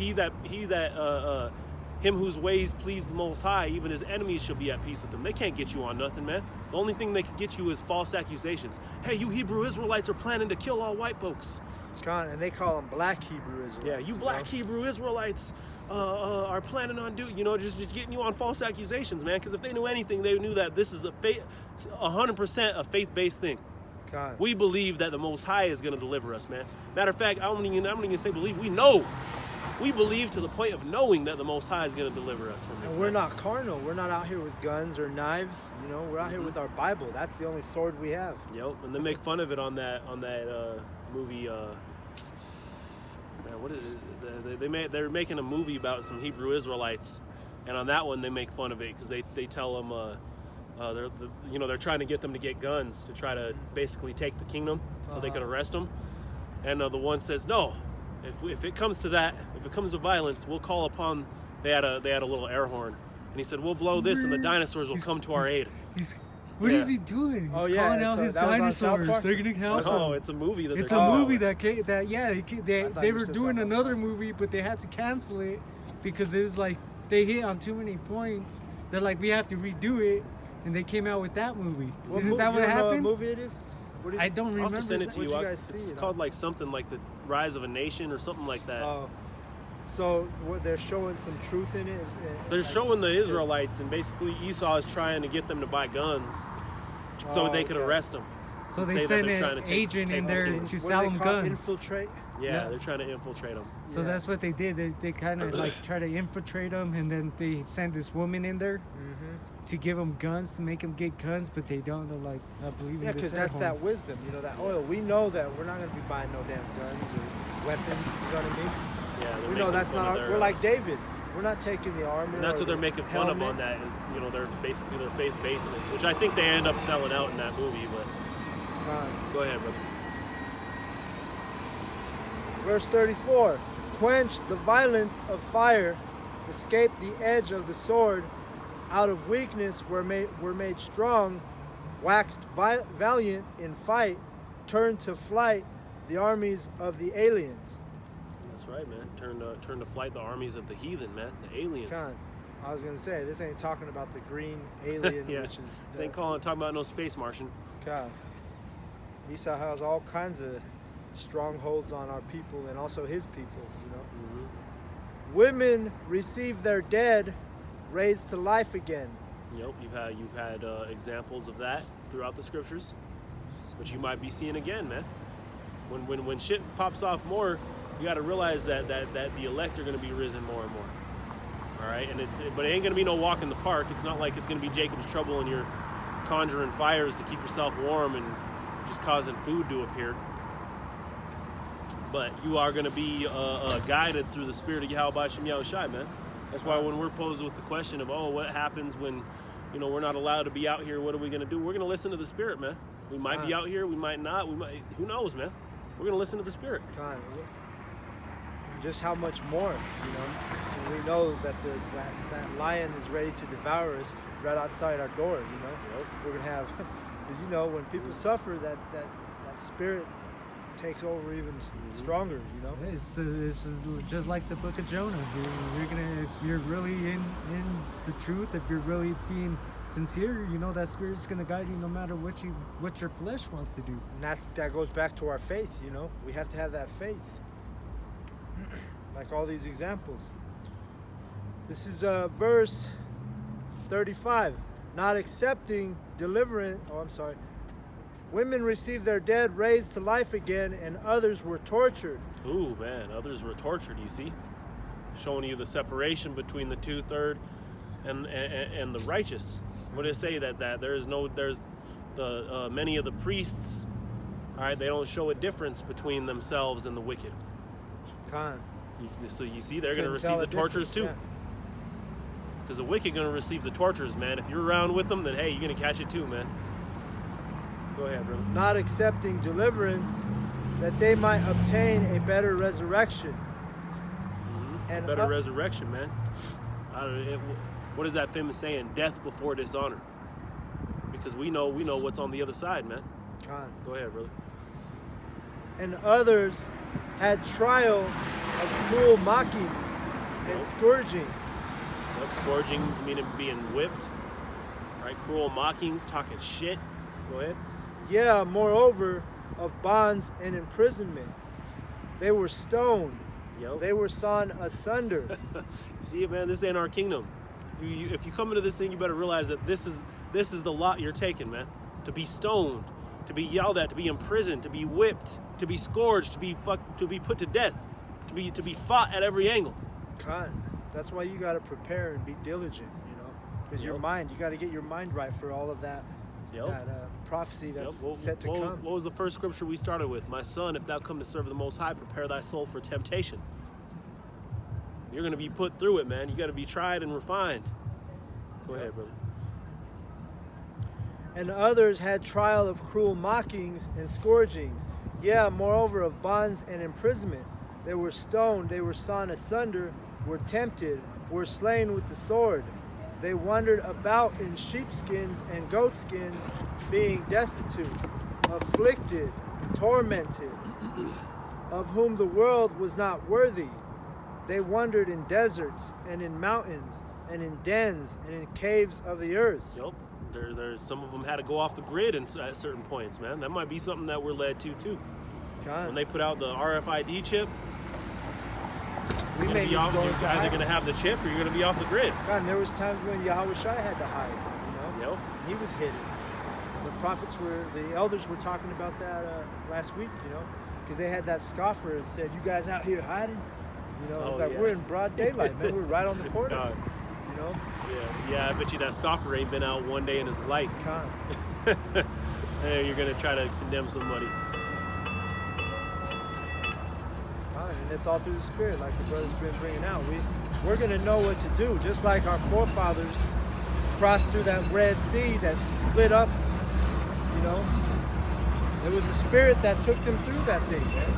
S2: Him whose ways please the Most High, even his enemies shall be at peace with him. They can't get you on nothing, man. The only thing they can get you is false accusations. Hey, you Hebrew Israelites are planning to kill all white folks.
S1: God, and they call them black Hebrew Israelites.
S2: Yeah, you black
S1: know?
S2: Hebrew Israelites are planning on just getting you on false accusations, man. Because if they knew anything, they knew that this is 100% a faith-based thing.
S1: God.
S2: We believe that the Most High is going to deliver us, man. Matter of fact, I'm not even say believe. We know. We believe to the point of knowing that the Most High is going to deliver us from this.
S1: And we're
S2: man.
S1: not carnal. We're not out here with guns or knives. We're out here with our Bible. That's the only sword we have.
S2: Yep, and they make fun of it on that movie. Man, what is it? They're making a movie about some Hebrew Israelites, and on that one they make fun of it because they tell them they're trying to get them to get guns to try to basically take the kingdom so they could arrest them, and the one says no. If it comes to that, if it comes to violence, we'll call upon. They had a little air horn, and he said, "We'll blow this, and the dinosaurs will come to our aid."
S3: What
S2: Yeah.
S3: is he doing? He's
S1: Oh, yeah,
S3: calling out
S1: so
S3: his
S1: that was on South
S3: dinosaurs.
S1: Park?
S3: They're gonna help
S2: No,
S3: him.
S2: it's a movie that
S3: It's
S2: they're
S3: a
S2: talking
S3: movie
S2: about.
S1: thought
S3: they
S1: you
S3: were
S1: said
S3: doing
S1: something
S3: another
S1: else.
S3: movie, but they had to cancel it because it was like they hit on too many points. They're like, we have to redo it, and they came out with that movie. Isn't that what
S1: you know
S3: happened?
S1: what movie it is? What did-
S3: I don't
S2: I'll have
S3: remember.
S2: to send it to
S1: What'd
S2: you.
S1: you guys see
S2: It's
S1: it
S2: called
S1: on?
S2: like something like the Rise of a Nation or something like that.
S1: Oh, so they're showing some truth in it.
S2: They're
S1: like,
S2: showing the
S1: yes.
S2: Israelites, and basically Esau is trying to get them to buy guns so
S1: Oh,
S2: they could
S1: okay.
S2: arrest them.
S3: So
S2: and
S3: they
S2: say that
S3: sent
S2: they're
S3: an
S2: trying to
S3: agent in
S2: take
S3: there
S2: the
S3: to
S2: kingdom.
S1: What do
S3: sell
S1: they
S3: them
S1: call it?
S3: guns.
S1: Infiltrate.
S2: Yeah,
S3: Yeah.
S2: they're trying to infiltrate them.
S3: So
S1: Yeah.
S3: that's what they did. They kind of like try to infiltrate them, and then they sent this woman in there to give them guns, to make them get guns, but they don't. They're like, I believe in
S1: Yeah,
S3: this
S1: because
S3: at
S1: that's
S3: home.
S1: that wisdom, that oil. We know that we're not going to be buying no damn guns or weapons. You know what I mean?
S2: Yeah, they're
S1: We know
S2: making
S1: that's
S2: fun
S1: not
S2: of
S1: our.
S2: their,
S1: We're like David. We're not taking the armor.
S2: and that's
S1: or
S2: what they're
S1: the
S2: making fun of
S1: helmet.
S2: on that is they're basically their faith basedness, which I think they end up selling out in that movie. But go ahead, brother.
S1: Verse 34, quench the violence of fire, escape the edge of the sword, out of weakness were made strong, waxed valiant in fight, turned to flight the armies of the aliens.
S2: That's right, man. Turn to flight the armies of the heathen, man, the aliens.
S1: Con, I was gonna say this ain't talking about the green alien,
S2: Yeah,
S1: which is
S2: this ain't talking about no space Martian.
S1: God. Esau has all kinds of strongholds on our people and also his people, Women receive their dead, raised to life again.
S2: Yep, you've had examples of that throughout the scriptures, but you might be seeing again, man. When shit pops off more, you got to realize that the elect are going to be risen more and more. All right, but it ain't going to be no walk in the park. It's not like it's going to be Jacob's trouble and you're conjuring fires to keep yourself warm and just causing food to appear. But you are going to be guided through the spirit of Yahweh B'Shem Yahushai, man. That's why when we're posed with the question of, what happens when, we're not allowed to be out here, what are we going to do? We're going to listen to the spirit, man. We might be out here, we might not. Who knows, man? We're going to listen to the spirit.
S1: God, just how much more, you know. And we know that that lion is ready to devour us right outside our door, you know.
S2: Yep.
S1: We're gonna have, because you know, when people suffer, that spirit takes over even stronger, you know.
S3: This is just like the book of Jonah. You're gonna, if you're really in the truth, if you're really being sincere, you know that spirit's gonna guide you no matter what your flesh wants to do.
S1: And that goes back to our faith, you know. We have to have that faith. Like all these examples. This is verse 35. Not accepting deliverance. Oh, I'm sorry. Women received their dead raised to life again, and others were tortured.
S2: Ooh, man, others were tortured, you see? Showing you the separation between the 2/3 and the righteous. What did it say? That there's the many of the priests, all right, they don't show a difference between themselves and the wicked.
S1: Khan.
S2: So you see, they're going to
S1: Couldn't tell
S2: receive the
S1: a
S2: tortures too.
S1: difference,
S2: Because the wicked going to receive the tortures, man. If you're around with them, then hey, you're going to catch it too, man. Go ahead, brother.
S1: yeah. Not accepting deliverance, that they might obtain a better resurrection. And
S2: Better resurrection, man. What is that famous saying? Death before dishonor. Because we know what's on the other side, man.
S1: Khan.
S2: Go ahead, brother.
S1: And others had trial of cruel mockings and scourgings.
S2: Yep, scourging meaning being whipped. Right? Cruel mockings, talking shit. Go ahead.
S1: Yeah, moreover, of bonds and imprisonment. They were stoned.
S2: Yep.
S1: They were sawn asunder.
S2: You see, man, this ain't our kingdom. If you come into this thing, you better realize that this is the lot you're taking, man. To be stoned, to be yelled at, to be imprisoned, to be whipped, to be scourged, to be put to death, to be fought at every angle.
S1: Khan. That's why you got to prepare and be diligent, you know, because your mind, you got to get your mind right for all of that.
S2: Yep.
S1: That prophecy that's
S2: Yep.
S1: set to come.
S2: What was the first scripture we started with? My son, if thou come to serve the Most High, prepare thy soul for temptation. You're going to be put through it, man. You got to be tried and refined. Go ahead, brother.
S1: And others had trial of cruel mockings and scourgings. Yeah, moreover, of bonds and imprisonment. They were stoned, they were sawn asunder, were tempted, were slain with the sword. They wandered about in sheepskins and goatskins, being destitute, afflicted, tormented, of whom the world was not worthy. They wandered in deserts and in mountains and in dens and in caves of the earth.
S2: Yep. There's some of them had to go off the grid at certain points, man. That might be something that we're led to too.
S1: God.
S2: When they put out the RFID chip,
S1: We may
S2: you're
S1: be going
S2: either
S1: to hide.
S2: going to have the chip or you're going to be off the grid.
S1: God, and there was times when Yahweh Shai had to hide, you know?
S2: Yep.
S1: He was hidden. The elders were talking about that last week, you know? Because they had that scoffer that said, you guys out here hiding? You know, it's
S2: Oh,
S1: like,
S2: yeah.
S1: we're in broad daylight, man. We're right on the corner,
S2: God.
S1: you know?
S2: Yeah, I bet you that scoffer ain't been out one day in his life.
S1: Con.
S2: Hey, you're going to try to condemn somebody.
S1: And it's all through the Spirit, like the brother's been bringing out. We're going to know what to do, just like our forefathers crossed through that Red Sea that split up, you know. It was the Spirit that took them through that thing, man.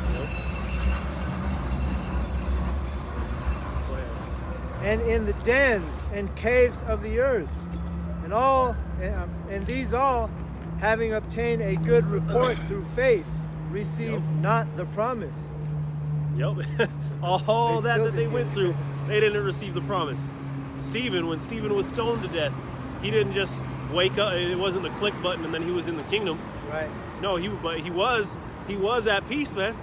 S1: And in the dens and caves of the earth, and these all, having obtained a good report through faith, received not the promise.
S2: Yep. All
S1: They
S2: that
S1: still
S2: they
S1: didn't
S2: went
S1: get
S2: through, they didn't receive the promise. When Stephen was stoned to death, he didn't just wake up. It wasn't the click button and then he was in the kingdom.
S1: Right.
S2: No, he was at peace, man.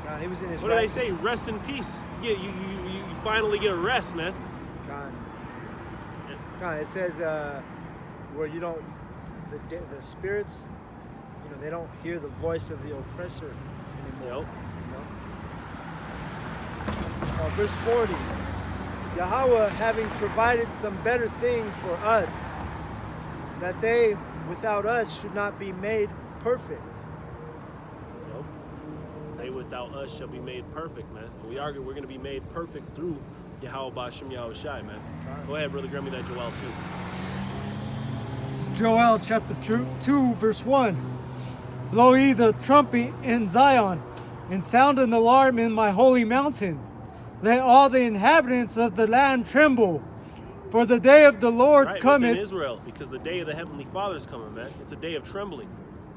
S1: God, he was in his
S2: What do they say? Rest in peace. You finally get a rest, man.
S1: God, it says where you don't, the spirits, you know, they don't hear the voice of the oppressor anymore.
S2: Yep.
S1: You know? Verse 40. Yahweh having provided some better thing for us, that they without us should not be made perfect.
S2: Yep. They without us shall be made perfect, man. And we're going to be made perfect through Yahweh Bashem Yahweh Shai, man. Go ahead, brother. Grab me that Joel 2.
S3: Joel chapter 2, verse 1. Blow ye the trumpet in Zion, and sound an alarm in my holy mountain. let all the inhabitants of the land tremble. For the day of the Lord
S2: Right,
S3: cometh.
S2: within Israel, because the day of the Heavenly Father is coming, man. It's a day of trembling.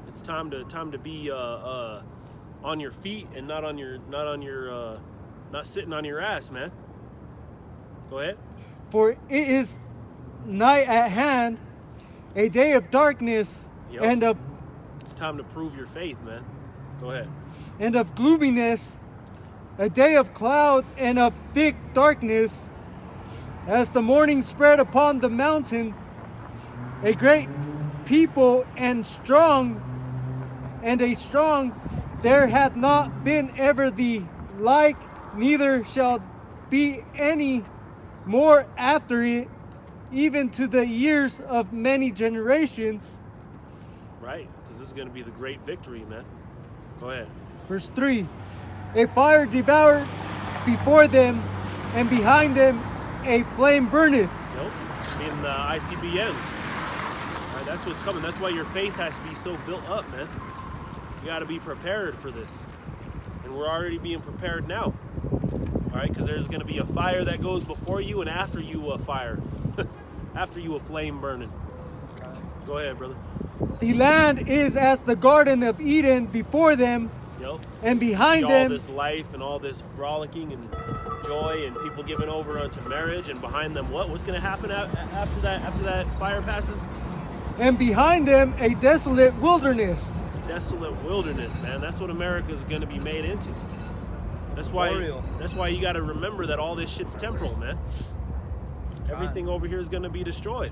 S2: It's time to be on your feet and not sitting on your ass, man. Go ahead.
S3: For it is night at hand, a day of darkness,
S2: Yep.
S3: and of
S2: It's time to prove your faith, man. Go ahead.
S3: gloominess, a day of clouds and of thick darkness, as the morning spread upon the mountains, a great people and a strong, there hath not been ever the like, neither shall be any more after it, even to the years of many generations.
S2: Right, because this is going to be the great victory, man. Go ahead.
S3: Verse 3, a fire devoured before them, and behind them a flame burneth.
S2: Nope. In the ICBMs. Right, that's what's coming. That's why your faith has to be so built up, man. You got to be prepared for this. And we're already being prepared now. All right, because there's going to be a fire that goes before you and after you a fire. After you a flame burning. Go ahead, brother.
S3: The land is as the Garden of Eden before them,
S2: Yep.
S3: and behind
S2: See
S3: them
S2: all this life and all this frolicking and joy and people giving over unto marriage, and behind them what's going to happen after that fire passes?
S3: and behind them a desolate wilderness.
S2: Desolate wilderness, man. That's what America's going to be made into. That's why you got to remember that all this shit's temporal, man. Everything over here is going to be destroyed.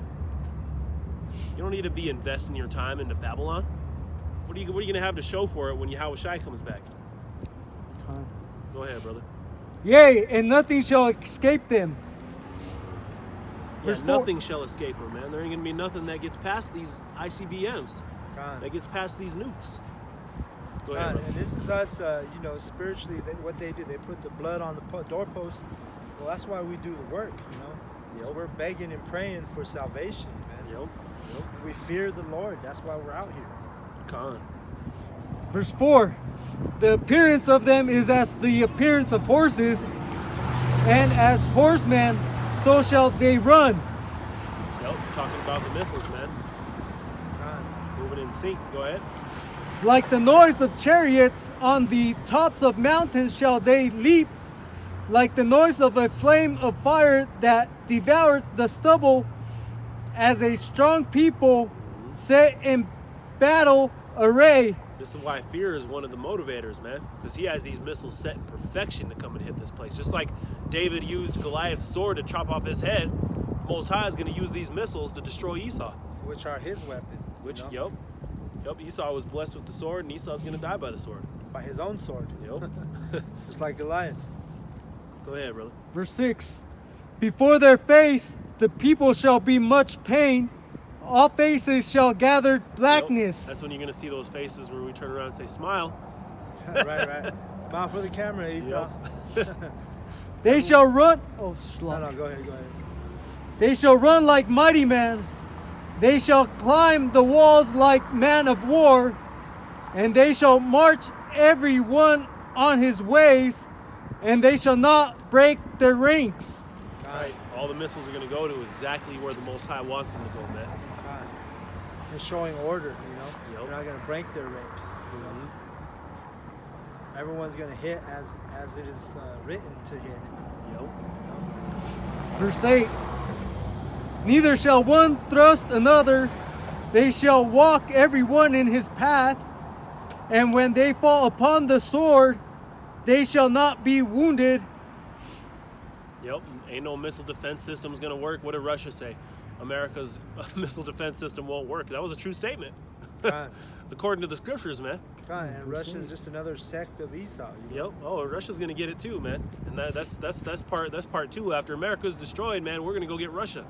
S2: You don't need to be investing your time into Babylon. What are you going to have to show for it when Yahushua comes back? Go ahead, brother.
S3: Yea, and nothing shall escape them.
S2: Yeah,
S3: Verse 4.
S2: nothing shall escape them, man. There ain't going to be nothing that gets past these ICBMs, that gets past these nukes. Go ahead, brother.
S1: And this is us, spiritually, what they do. They put the blood on the doorpost. Well, that's why we do the work, you know.
S2: Yep.
S1: We're begging and praying for salvation, man.
S2: Yep.
S1: We fear the Lord. That's why we're out here.
S2: Con.
S3: Verse 4, the appearance of them is as the appearance of horses, and as horsemen, so shall they run.
S2: Yep. Talking about the missiles, man. Moving in sync. Go ahead.
S3: Like the noise of chariots on the tops of mountains shall they leap, like the noise of a flame of fire that devoured the stubble, as a strong people set in battle array.
S2: This is why fear is one of the motivators, man, because he has these missiles set in perfection to come and hit this place. Just like David used Goliath's sword to chop off his head, Most High is going to use these missiles to destroy Esau.
S1: Which are his weapon.
S2: Which, yep, Esau was blessed with the sword, and Esau's going to die by the sword.
S1: By his own sword.
S2: Yep.
S1: Just like Goliath.
S2: Go ahead, brother.
S3: Verse 6, before their face the people shall be much pain, all faces shall gather blackness.
S2: Yep. That's when you're going to see those faces where we turn around and say, smile.
S1: right. Smile for the camera, Esau.
S2: Yep.
S3: They shall run. Oh,
S1: No, go ahead.
S3: They shall run like mighty men. They shall climb the walls like men of war, and they shall march every one on his ways, and they shall not break their ranks.
S2: Right. All the missiles are going to go to exactly where the Most High wants them to go, man.
S1: Just showing order, you know.
S2: Yep.
S1: They're not going to break their ranks. You know? Everyone's going to hit as it is written to hit.
S2: Yep.
S3: Verse 8, neither shall one thrust another, they shall walk every one in his path, and when they fall upon the sword, they shall not be wounded.
S2: Yep. Ain't no missile defense system's going to work. What did Russia say? America's missile defense system won't work. That was a true statement. According to the scriptures, man.
S1: And Russia is just another sect of Esau. You know?
S2: Yep. Oh, Russia's gonna get it too, man. And that's part two. After America's destroyed, man, we're gonna go get Russia.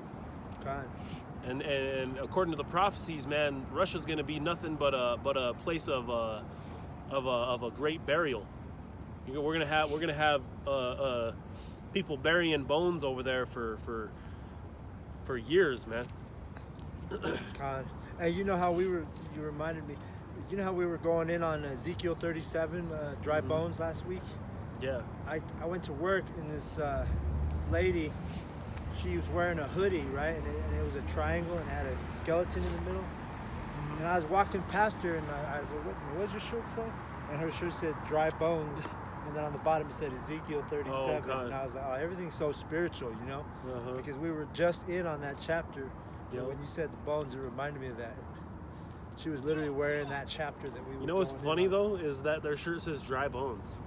S2: And according to the prophecies, man, Russia's gonna be nothing but a place of a great burial. We're gonna have people burying bones over there for years, man.
S1: Hey, you know how you reminded me, you know how we were going in on Ezekiel 37, dry bones last week?
S2: Yeah.
S1: I went to work and this lady, she was wearing a hoodie, right? And it was a triangle and had a skeleton in the middle. And I was walking past her and I was like, what does your shirt say? And her shirt said dry bones. And then on the bottom it said Ezekiel 37.
S2: God.
S1: And I was like, oh, everything's so spiritual, you know?
S2: Uh-huh.
S1: Because we were just in on that chapter.
S2: Yep.
S1: And when you said the bones, it reminded me of that. She was literally wearing that chapter that we were
S2: You know what's
S1: going
S2: funny
S1: in
S2: though is that their shirt says dry bones.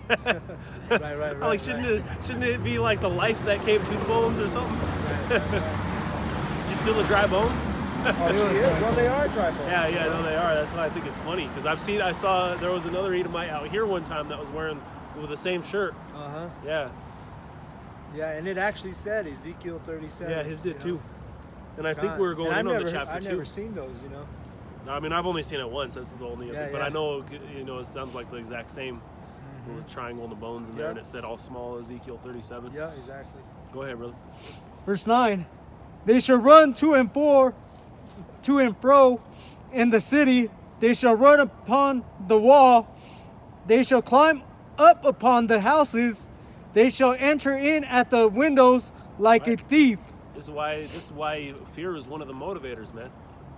S1: right.
S2: Like shouldn't it be like the life that came to the bones or something?
S1: Right.
S2: You still a dry bone?
S1: Oh, she is. Well, they are dry bones.
S2: Yeah, no, they are. That's why I think it's funny because I saw there was another Edomite out here one time that was wearing with the same shirt.
S1: Uh-huh.
S2: Yeah,
S1: Yeah, and it actually said Ezekiel 37.
S2: yeah, his did
S1: you know?
S2: too. And I think
S1: God.
S2: we're going
S1: And
S2: in on the chapter
S1: I've
S2: too.
S1: never seen those, you know.
S2: I mean, I've only seen it once. That's the only.
S1: Yeah,
S2: but
S1: yeah.
S2: I know, it sounds like the exact same. With the triangle and the bones in there,
S1: Yeah.
S2: and it said all small Ezekiel 37.
S1: Yeah, exactly.
S2: Go ahead, brother.
S3: Verse 9. They shall run to and fro in the city. They shall run upon the wall. They shall climb up upon the houses. They shall enter in at the windows like
S2: Right.
S3: a thief.
S2: This is why fear is one of the motivators, man.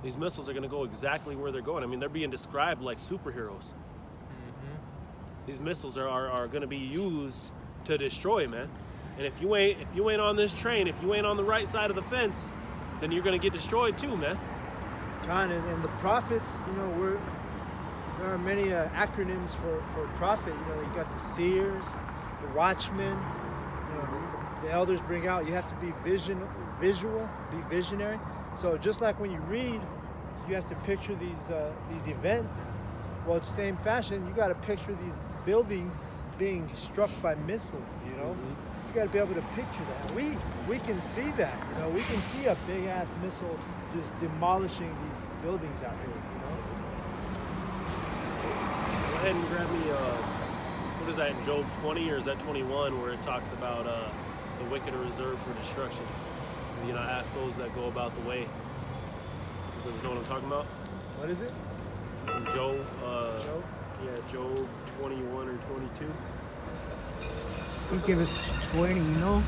S2: These missiles are going to go exactly where they're going. I mean, they're being described like superheroes. These missiles are going to be used to destroy, man. And if you ain't on this train, if you ain't on the right side of the fence, then you're going to get destroyed too, man.
S1: God, and the prophets, you know, there are many acronyms for prophet. You know, you got the seers, the watchmen. You know, the elders bring out. You have to be visual, be visionary. So just like when you read, you have to picture these events. Well, same fashion, you got to picture these buildings being struck by missiles. You know, you got to be able to picture that. We can see that. You know, we can see a big ass missile just demolishing these buildings out here. You know.
S2: Go ahead and grab me, what is that, in Job 20 or is that 21, where it talks about the wicked are reserved for destruction. You know, ask those that go about the way. You guys know what I'm talking about?
S1: What is it?
S2: In Job,
S1: Job?
S2: yeah, Job 21 or 22.
S3: I think it was 20, you know?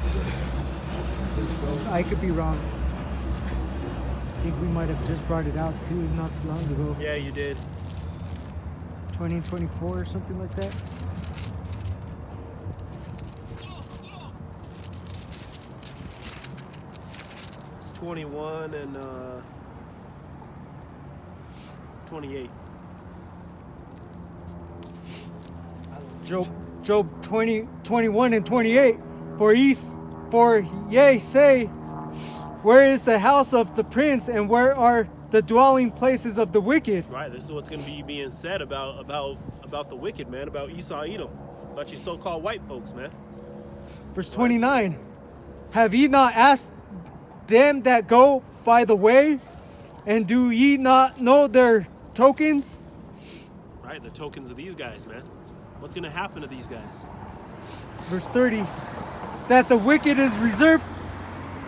S3: I could be wrong. I think we might have just brought it out too, not too long ago.
S2: Yeah, you did.
S3: 20 and 24 or something like that.
S2: It's 21 and 28.
S3: Job 20, 21 and 28. For ye say, where is the house of the prince, and where are the dwelling places of the wicked?
S2: Right, this is what's going to be being said about the wicked, man, about Esau, Edom, about you so-called white folks, man.
S3: Verse 29. Have ye not asked them that go by the way, and do ye not know their tokens?
S2: Right, the tokens of these guys, man. What's going to happen to these guys?
S3: Verse 30. That the wicked is reserved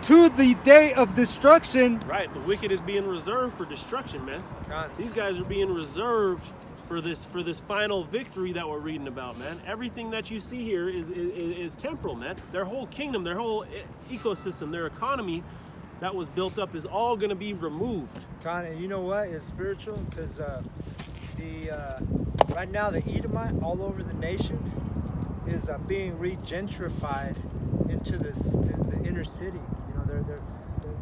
S3: to the day of destruction.
S2: Right, the wicked is being reserved for destruction, man.
S1: God.
S2: These guys are being reserved for this final victory that we're reading about, man. Everything that you see here is temporal, man. Their whole kingdom, their whole ecosystem, their economy that was built up is all going to be removed.
S1: God, and you know what? It's spiritual because right now the Edomite all over the nation is being regentrified into the inner city. You know, they're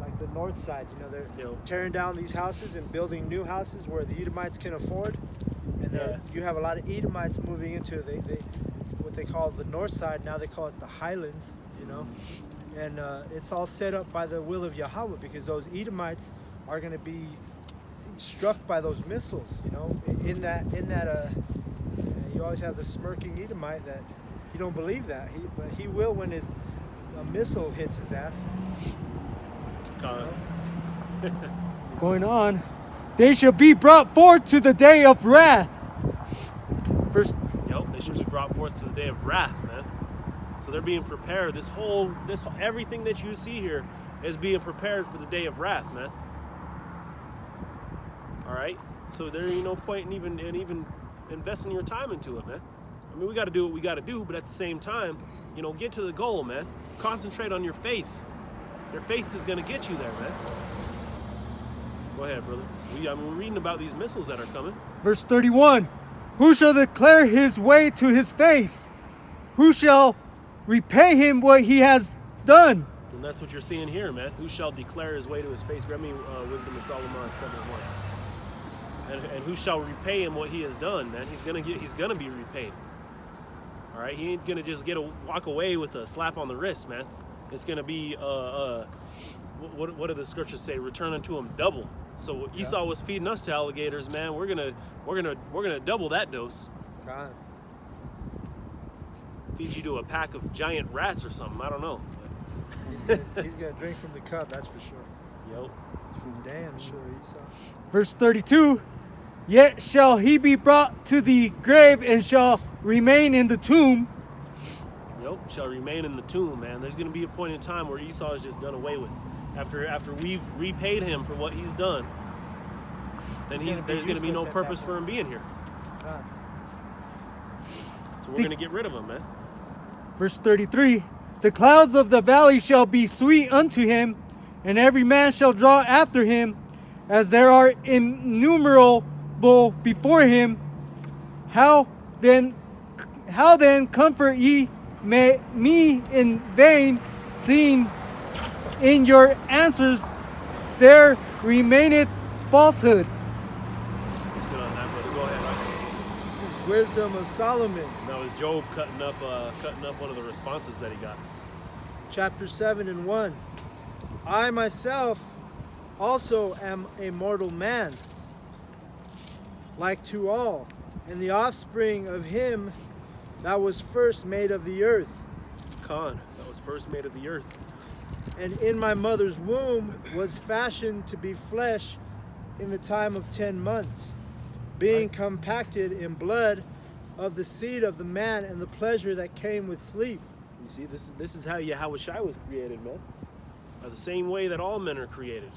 S1: like the north side. You know, they're tearing down these houses and building new houses where the Edomites can afford. And you have a lot of Edomites moving into what they call the north side. Now they call it the highlands. You know, and it's all set up by the will of Yahweh because those Edomites are going to be struck by those missiles. You know, in that you always have the smirking Edomite that you don't believe that, but he will when a missile hits his ass.
S3: Going on. They shall be brought forth to the day of wrath. Verse.
S2: Yep, they should be brought forth to the day of wrath, man. So they're being prepared. This whole everything that you see here is being prepared for the day of wrath, man. All right. So there ain't no point in even investing your time into it, man. I mean, we got to do what we got to do, but at the same time, you know, get to the goal, man. Concentrate on your faith. Your faith is going to get you there, man. Go ahead, brother. We're reading about these missiles that are coming.
S3: Verse 31. Who shall declare his way to his face? Who shall repay him what he has done?
S2: And that's what you're seeing here, man. Who shall declare his way to his face? Grab me Wisdom of Solomon 7:1. And who shall repay him what he has done, man? He's gonna be repaid. All right, he ain't gonna just walk away with a slap on the wrist, man. It's gonna be what do the scriptures say? Return unto him double. So Esau was feeding us to alligators, man. We're gonna double that dose.
S1: God.
S2: Feed you to a pack of giant rats or something. I don't know.
S1: He's gonna drink from the cup, that's for sure.
S2: Yep.
S1: From damn sure Esau.
S3: Verse 32. Yet shall he be brought to the grave and shall remain in the tomb.
S2: Yep, shall remain in the tomb, man. There's going to be a point in time where Esau is just done away with. After we've repaid him for what he's done, then there's going to be no purpose for him being here.
S1: God.
S2: So we're going to get rid of him, man.
S3: Verse 33. The clouds of the valley shall be sweet unto him, and every man shall draw after him, as there are innumerable before him. How then comfort ye me in vain, seeing in your answers there remaineth falsehood.
S2: Let's get on that, brother. Go ahead, right?
S1: This is Wisdom of Solomon.
S2: That was Job cutting up one of the responses that he got.
S1: Chapter 7:1. I myself also am a mortal man, like to all, and the offspring of him that was first made of the earth.
S2: Khan, that was first made of the earth.
S1: And in my mother's womb was fashioned to be flesh in the time of 10 months, being compacted in blood of the seed of the man and the pleasure that came with sleep.
S2: You see, this is how Yahushua was created, man. The same way that all men are created.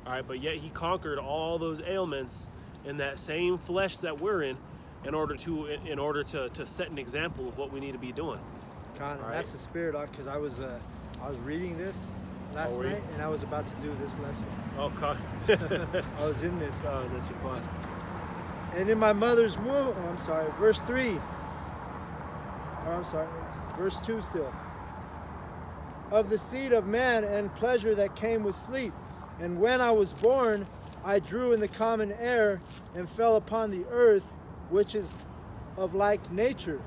S2: All right, but yet he conquered all those ailments in that same flesh that we're in order to set an example of what we need to be doing.
S1: God,
S2: Right.
S1: that's the spirit, because I was reading this last
S2: were you?
S1: night, and I was about to do this lesson.
S2: Oh, God.
S1: I was in this.
S2: Oh, that's your fun.
S1: And in my mother's womb, verse 3. It's verse 2 still. Of the seed of man and pleasure that came with sleep. And when I was born, I drew in the common air and fell upon the earth, which is of like nature.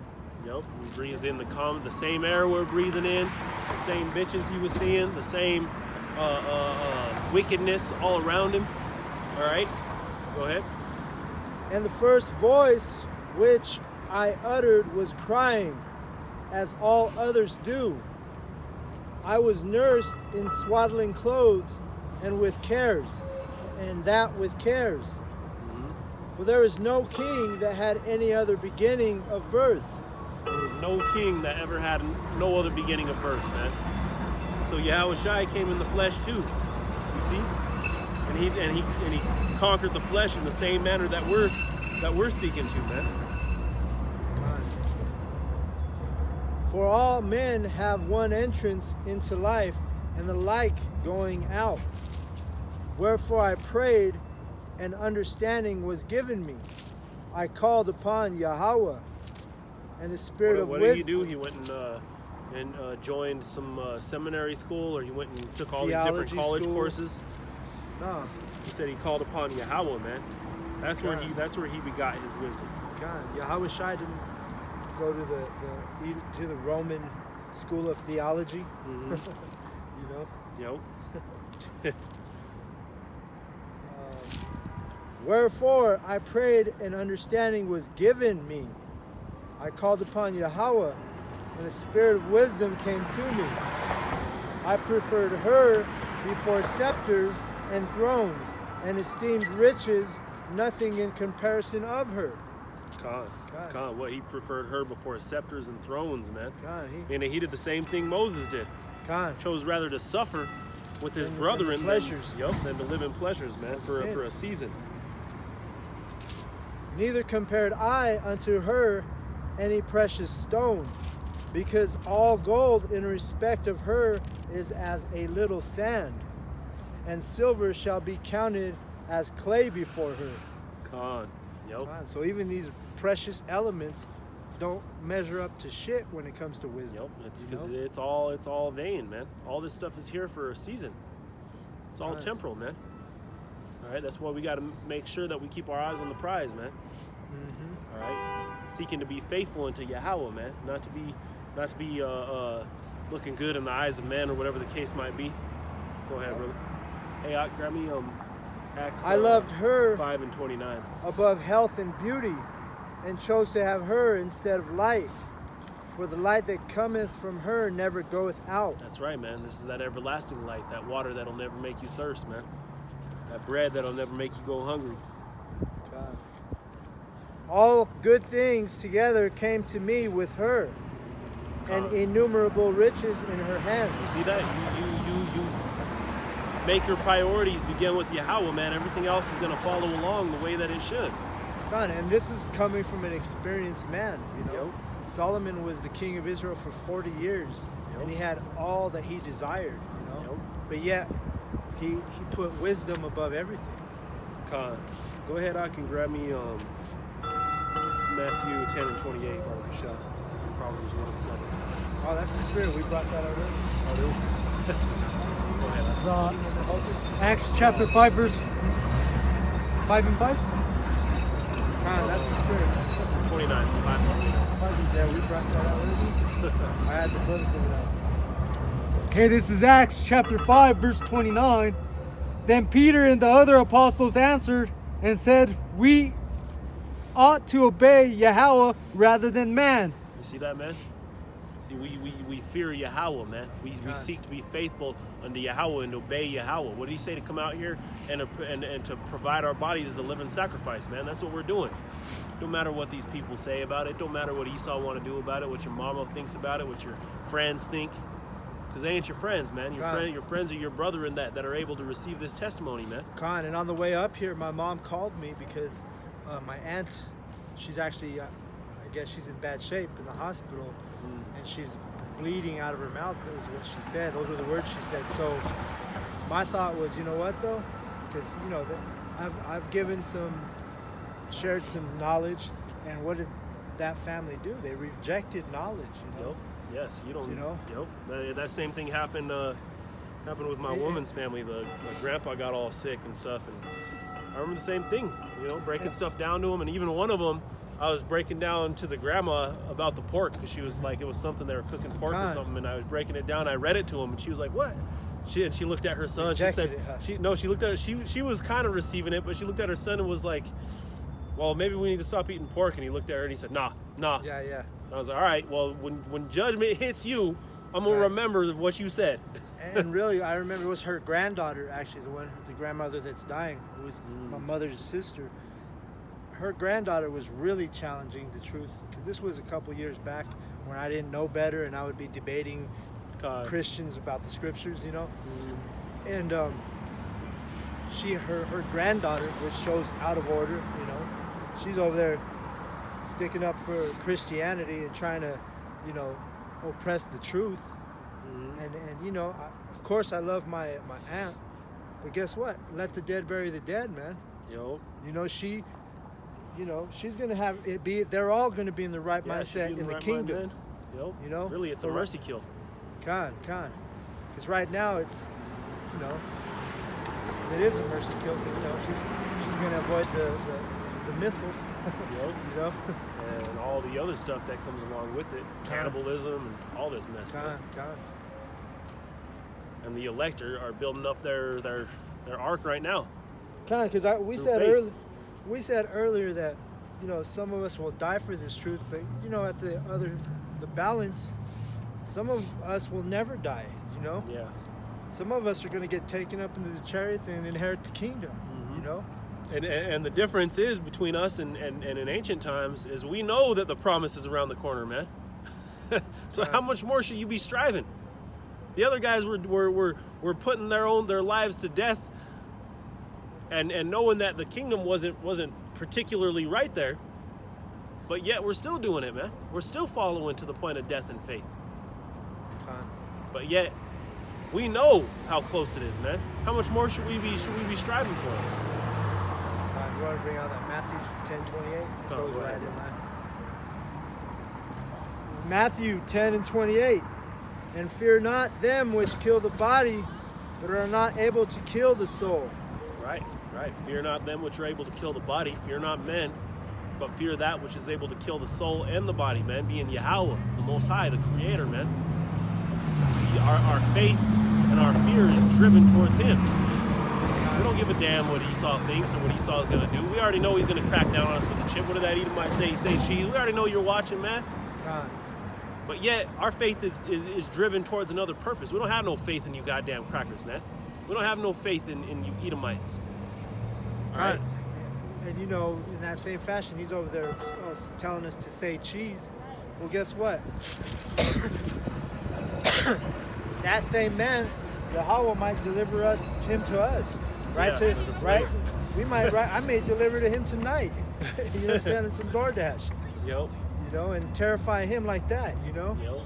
S2: Yep, we breathed in the same air we're breathing in, the same bitches he was seeing, the same wickedness all around him. All right, go ahead.
S1: And the first voice which I uttered was crying, as all others do. I was nursed in swaddling clothes and with cares, and that with cares. For there is no king that had any other beginning of birth.
S2: There was no king that ever had no other beginning of birth, man. So Yahushua came in the flesh too. You see, and he conquered the flesh in the same manner that we're seeking to, man.
S1: God. For all men have one entrance into life, and the like going out. Wherefore I prayed, and understanding was given me. I called upon Yahweh, and the spirit of wisdom.
S2: What did he do? He went and joined some seminary school, or he went and took all these different college courses.
S1: No,
S2: He said he called upon Yahweh, man. That's where he begot his wisdom.
S1: God, Yahweh Shai didn't go to the Roman school of theology.
S2: Mm-hmm.
S1: You know.
S2: Yep.
S1: Wherefore I prayed, and understanding was given me. I called upon Yahweh, and the spirit of wisdom came to me. I preferred her before scepters and thrones, and esteemed riches nothing in comparison of her.
S2: Khan, what he preferred her before scepters and thrones, man.
S1: God,
S2: And he did the same thing Moses did.
S1: God,
S2: Chose rather to suffer with his
S1: Than
S2: brethren
S1: pleasures.
S2: than to live in pleasures, man, for a season.
S1: neither compared I unto her any precious stone, because all gold in respect of her is as a little sand, and silver shall be counted as clay before her.
S2: Con. Yep.
S1: So even these precious elements don't measure up to shit when it comes to wisdom.
S2: Yep. It's
S1: you
S2: because
S1: know?
S2: it's all vain, man. All this stuff is here for a season. It's all
S1: Right.
S2: temporal, man. All right. That's why we got to make sure that we keep our eyes on the prize, man.
S1: Mm-hmm.
S2: All right. Seeking to be faithful unto Yahweh, man. Not to be looking good in the eyes of men or whatever the case might be. Go ahead, brother. Hey, grab me Acts.
S1: I loved her
S2: 5:29.
S1: above health and beauty, and chose to have her instead of light. For the light that cometh from her never goeth out.
S2: That's right, man. This is that everlasting light, that water that'll never make you thirst, man. That bread that'll never make you go hungry.
S1: God. All good things together came to me with her, and
S2: God.
S1: innumerable riches in her
S2: You
S1: hands.
S2: see that? You make your priorities begin with Yahweh, man. Everything else is gonna follow along the way that it should.
S1: God, and this is coming from an experienced man, you know.
S2: Yep.
S1: Solomon was the king of Israel for 40 years,
S2: Yep.
S1: and he had all that he desired, you know.
S2: Yep.
S1: But yet, he put wisdom above everything.
S2: Con. Go ahead, I can grab me Matthew 10 and 28.
S1: Shut.
S2: Proverbs 1 and 7.
S1: Oh, that's the spirit. We brought that already.
S2: Oh, do? Go ahead.
S3: It's, Acts chapter 5, verse 5 and 5.
S1: That's the spirit.
S2: 29. 5.
S1: Yeah, we brought that already. I had the book of it out.
S3: Okay, this is Acts chapter 5, verse 29. Then Peter and the other apostles answered and said, we ought to obey Yahweh rather than man.
S2: You see that, man? See, we fear Yahweh, man. We
S1: God.
S2: seek to be faithful unto Yahweh and obey Yahweh. What did he say? To come out here and to provide our bodies as a living sacrifice, man. That's what we're doing. Don't matter what these people say about it. Don't matter what Esau want to do about it. What your mama thinks about it. What your friends think. Because they ain't your friends, man.
S1: God.
S2: Your friends are your brethren that are able to receive this testimony, man.
S1: Con, and on the way up here, my mom called me because my aunt, she's actually, I guess she's in bad shape in the hospital, and she's bleeding out of her mouth. That was what she said. Those were the words she said. So my thought was, you know what though? Because you know, I've shared some knowledge, and what did that family do? They rejected knowledge. You know.
S2: Yep. Yes, you don't.
S1: You know?
S2: Yep. That same thing happened with my woman's family. My grandpa got all sick and stuff, and I remember the same thing. You know, breaking stuff down to him, and even one of them, I was breaking down to the grandma about the pork because she was like, it was something they were cooking pork or
S1: God.
S2: something, and I was breaking it down. I read it to him, and she was like, "What?" She looked at her son. She
S1: Rejected
S2: said,
S1: it, huh?
S2: She looked at it. She was kind of receiving it, but she looked at her son and was like, "Well, maybe we need to stop eating pork." And he looked at her and he said, "Nah."
S1: Yeah.
S2: I was like, all right, well, when judgment hits you, I'm going
S1: Right.
S2: to remember what you said.
S1: And really, I remember it was her granddaughter, actually, the grandmother that's dying, who was my mother's sister. Her granddaughter was really challenging the truth, because this was a couple years back when I didn't know better, and I would be debating
S2: God.
S1: Christians about the scriptures, you know. And her granddaughter, which shows out of order, you know, she's over there sticking up for Christianity and trying to, you know, oppress the truth. And you know, of course I love my aunt, but guess what? Let the dead bury the dead, man.
S2: Yo.
S1: You know, she's gonna have it be. They're all gonna be in the right
S2: Yeah, she'd
S1: mindset
S2: be
S1: in the
S2: right
S1: kingdom.
S2: mind, man. Yo.
S1: You know,
S2: Really, it's a
S1: The-
S2: mercy kill.
S1: Con. Because right now it's, you know, it is a mercy kill. You know, she's gonna avoid the missiles.
S2: Yo.
S1: You know,
S2: And all the other stuff that comes along with it. Cannibalism and all this mess, man.
S1: Con.
S2: And the elect are building up their ark right now.
S1: Con, because we
S2: Through
S1: said
S2: faith.
S1: earlier that, you know, some of us will die for this truth, but you know, at the balance, some of us will never die. You know,
S2: Yeah.
S1: some of us are going to get taken up into the chariots and inherit the kingdom. You know,
S2: And the difference is between us and in ancient times is we know that the promise is around the corner, man. So how much more should you be striving? The other guys were putting their lives to death and knowing that the kingdom wasn't particularly right there. But yet we're still doing it, man. We're still following to the point of death and faith.
S1: Con.
S2: But yet we know how close it is, man. How much more should we be striving for?
S1: You want to bring out that Matthew 10:28?
S2: Go
S1: Goes right
S2: ahead.
S1: in line. This is Matthew 10:28. And fear not them which kill the body, but are not able to kill the soul.
S2: Right. Fear not them which are able to kill the body. Fear not men, but fear that which is able to kill the soul and the body, man. Being Yahweh, the Most High, the Creator, man. You see, our faith and our fear is driven towards Him. We don't give a damn what Esau thinks or what Esau is going to do. We already know he's going to crack down on us with a chip. What did that Edomite say? Say cheese. We already know you're watching, man.
S1: Con.
S2: But yet, our faith is driven towards another purpose. We don't have no faith in you goddamn crackers, man. We don't have no faith in you Edomites. All right?
S1: And you know, in that same fashion, he's over there telling us to say cheese. Well, guess what? That same man, Yahweh might deliver him to us, right?
S2: Yeah, as a slave.
S1: We might. Right, I may deliver to him tonight. You know what I'm saying? It's some DoorDash.
S2: Yo.
S1: You know, and terrify him like that. You know,
S2: Yo.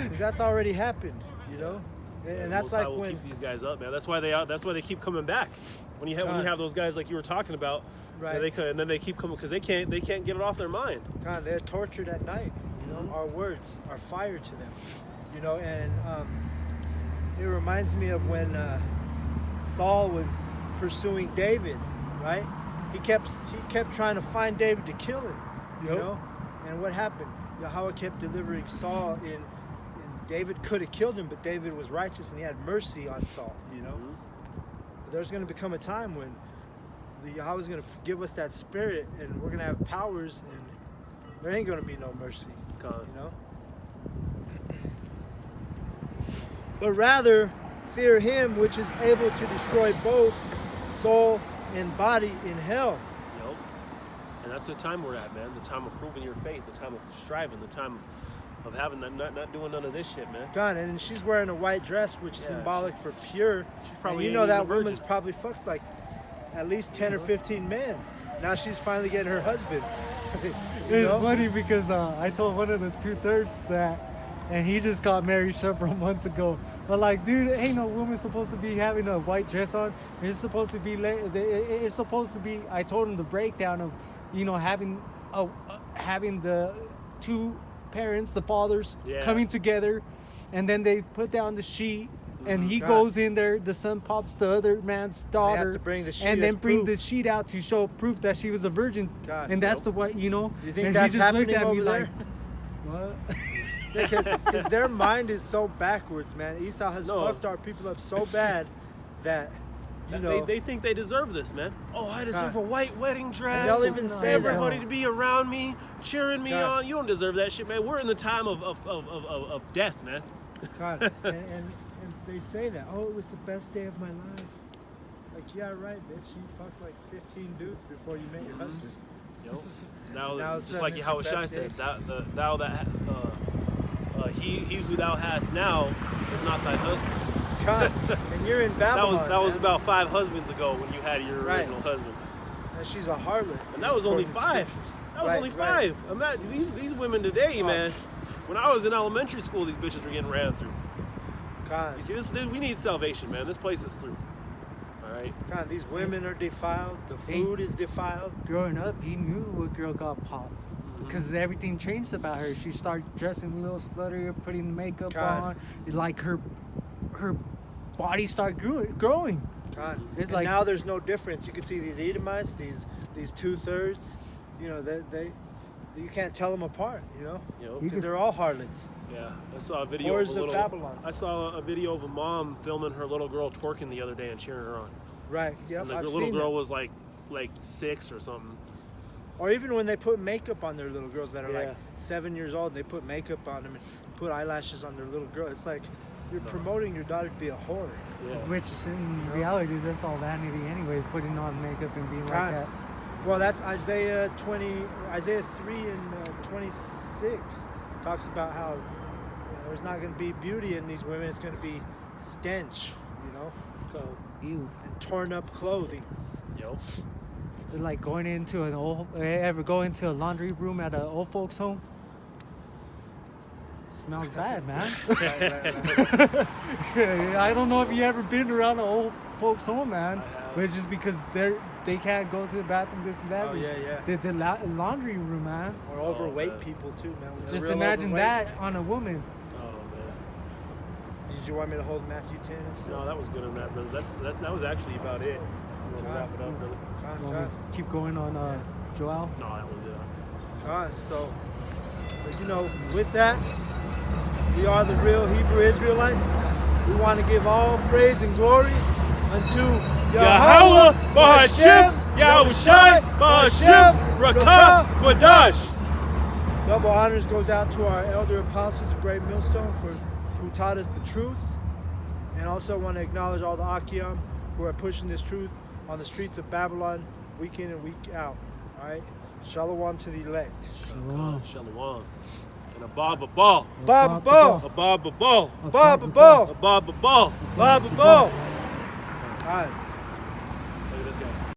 S1: 'Cause that's already happened. You know, and that's
S2: Most High
S1: like
S2: will
S1: when.
S2: keep these guys up, man. That's why they keep coming back. When you have those guys like you were talking about,
S1: Right.
S2: and then they keep coming because they can't get it off their mind.
S1: God, they're tortured at night. You know, our words are fire to them. You know, and it reminds me of when Saul was pursuing David, right? He kept trying to find David to kill him. You
S3: Yep.
S1: know, and what happened? Yahweh kept delivering Saul in. David could have killed him, but David was righteous and he had mercy on Saul. You know, but there's going to become a time when the Yahweh is going to give us that spirit, and we're going to have powers, and there ain't going to be no mercy.
S2: Con.
S1: You know, but rather fear Him which is able to destroy both soul and body in hell.
S2: Yo. And that's the time we're at, man. The time of proving your faith, the time of striving, the time of having that, not doing none of this shit, man.
S1: God, and she's wearing a white dress, which is
S2: Yeah,
S1: symbolic for pure.
S2: probably
S1: And you
S2: ain't
S1: know
S2: even
S1: that
S2: a
S1: woman's
S2: virgin.
S1: probably fucked like at least 10 or 15 men. Now she's finally getting her husband. You
S3: It's
S1: know?
S3: funny because I told one of the 2/3 that, and he just got married several months ago. But like, dude, ain't no woman supposed to be having a white dress on. It's supposed to be. It's supposed to be. I told him the breakdown of, you know, having the two parents, the fathers,
S2: Yeah.
S3: coming together, and then they put down the sheet. And he
S1: God.
S3: goes in there, the son pops the other man's daughter,
S1: to bring the sheet
S3: and
S1: as
S3: then bring
S1: proof.
S3: the sheet out to show proof that she was a virgin.
S1: God.
S3: And that's
S1: Yep.
S3: the way, you know.
S1: You think
S3: and
S1: that's
S3: he just looked
S1: happening
S3: at me
S1: over
S3: like,
S1: there?
S3: what?
S1: Because their mind is so backwards, man. Esau has
S2: No.
S1: fucked our people up so bad that, you know,
S2: They think they deserve this, man. Oh, I deserve
S1: God.
S2: a white wedding dress.
S1: they'll
S2: and
S1: even say
S2: everybody
S3: that.
S2: to be around me, cheering me
S1: God.
S2: on. You don't deserve that shit, man. We're in the time of death, man.
S1: God, and they say that, oh, it was the best day of my life. Like, yeah, right, bitch. You fucked like 15 dudes before you met your husband.
S2: Yo, now,
S1: Now
S2: just
S1: sudden
S2: like
S1: it's
S2: Yahweh
S1: your
S2: Shai
S1: best
S2: said,
S1: day.
S2: thou that he who thou hast now is not thy husband.
S1: God, and you're in Babylon.
S2: That was
S1: man.
S2: about 5 husbands ago when you had your
S1: Right.
S2: original husband,
S1: And she's a harlot.
S2: and that was only
S1: according to
S2: 5.
S1: scriptures.
S2: That was
S1: Right,
S2: only
S1: right.
S2: 5. Imagine these women today,
S1: Oh.
S2: man. When I was in elementary school, these bitches were getting ran through.
S1: God,
S2: You see, we need salvation, man. This place is through. All right.
S1: God, these women are defiled. The
S3: Hey.
S1: food is defiled.
S3: Growing up, he knew a girl got popped.
S2: Mm-hmm.
S3: Because everything changed about her. She started dressing a little sluttier, putting makeup
S1: God.
S3: on. Like her body started growing.
S1: God,
S3: It's
S1: and
S3: like-
S1: now there's no difference. You can see these Edomites, these 2/3. You know, they you can't tell them apart. You know,
S2: You know,
S1: because they're all harlots.
S2: yeah. I saw a video
S1: Whores
S2: of a
S1: of
S2: little.
S1: Babylon.
S2: I saw a video of a mom filming her little girl twerking the other day and cheering her on.
S1: Right. Yep.
S2: And the
S1: I've
S2: little
S1: seen
S2: girl
S1: that.
S2: was like 6 or something.
S1: Or even when they put makeup on their little girls that are
S2: Yeah.
S1: like 7 years old, they put makeup on them and put eyelashes on their little girl. It's like you're promoting your daughter to be a whore.
S2: Yeah.
S3: Which in reality, that's all vanity anyway, putting on makeup and being
S1: God.
S3: like that.
S1: Well, that's Isaiah 3 and 26 talks about how there's not going to be beauty in these women. It's going to be stench, you know,
S2: So,
S3: Ew.
S1: and torn up clothing.
S2: yo.
S3: like going into an old, ever go into a laundry room at an old folks home? Smells bad, man. I don't know if you ever been around an old folks home, man.
S2: I have.
S3: But it's just because they can't go to the bathroom, this and that.
S1: Oh, yeah.
S3: The laundry room, man.
S1: Or overweight
S2: man.
S1: people too, man. When they're
S3: Just
S1: real
S3: imagine
S1: overweight.
S3: that on a woman.
S2: Oh man.
S1: Did you want me to hold Matthew 10 and stuff?
S2: No, that was good on that, brother. That was actually about it. You want to wrap it up, brother?
S3: You want me to keep going on Joel?
S2: No, that was it.
S1: All right, so, but, you know, with that, we are the real Hebrew Israelites. We want to give all praise and glory unto
S2: Yahweh, Bahashim, Yahushai, Bahashim, Rakah, Quadash.
S1: Double honors goes out to our elder apostles of Great Millstone who taught us the truth. And also want to acknowledge all the Akim who are pushing this truth on the streets of Babylon week in and week out. All right? Shalom to the elect.
S3: Shalom.
S2: Shalom. And a Baba Ball.
S1: Baba Bo.
S2: A Baba Ball.
S1: Baba Bo.
S2: A Baba Ball.
S1: Baba Bo. All right.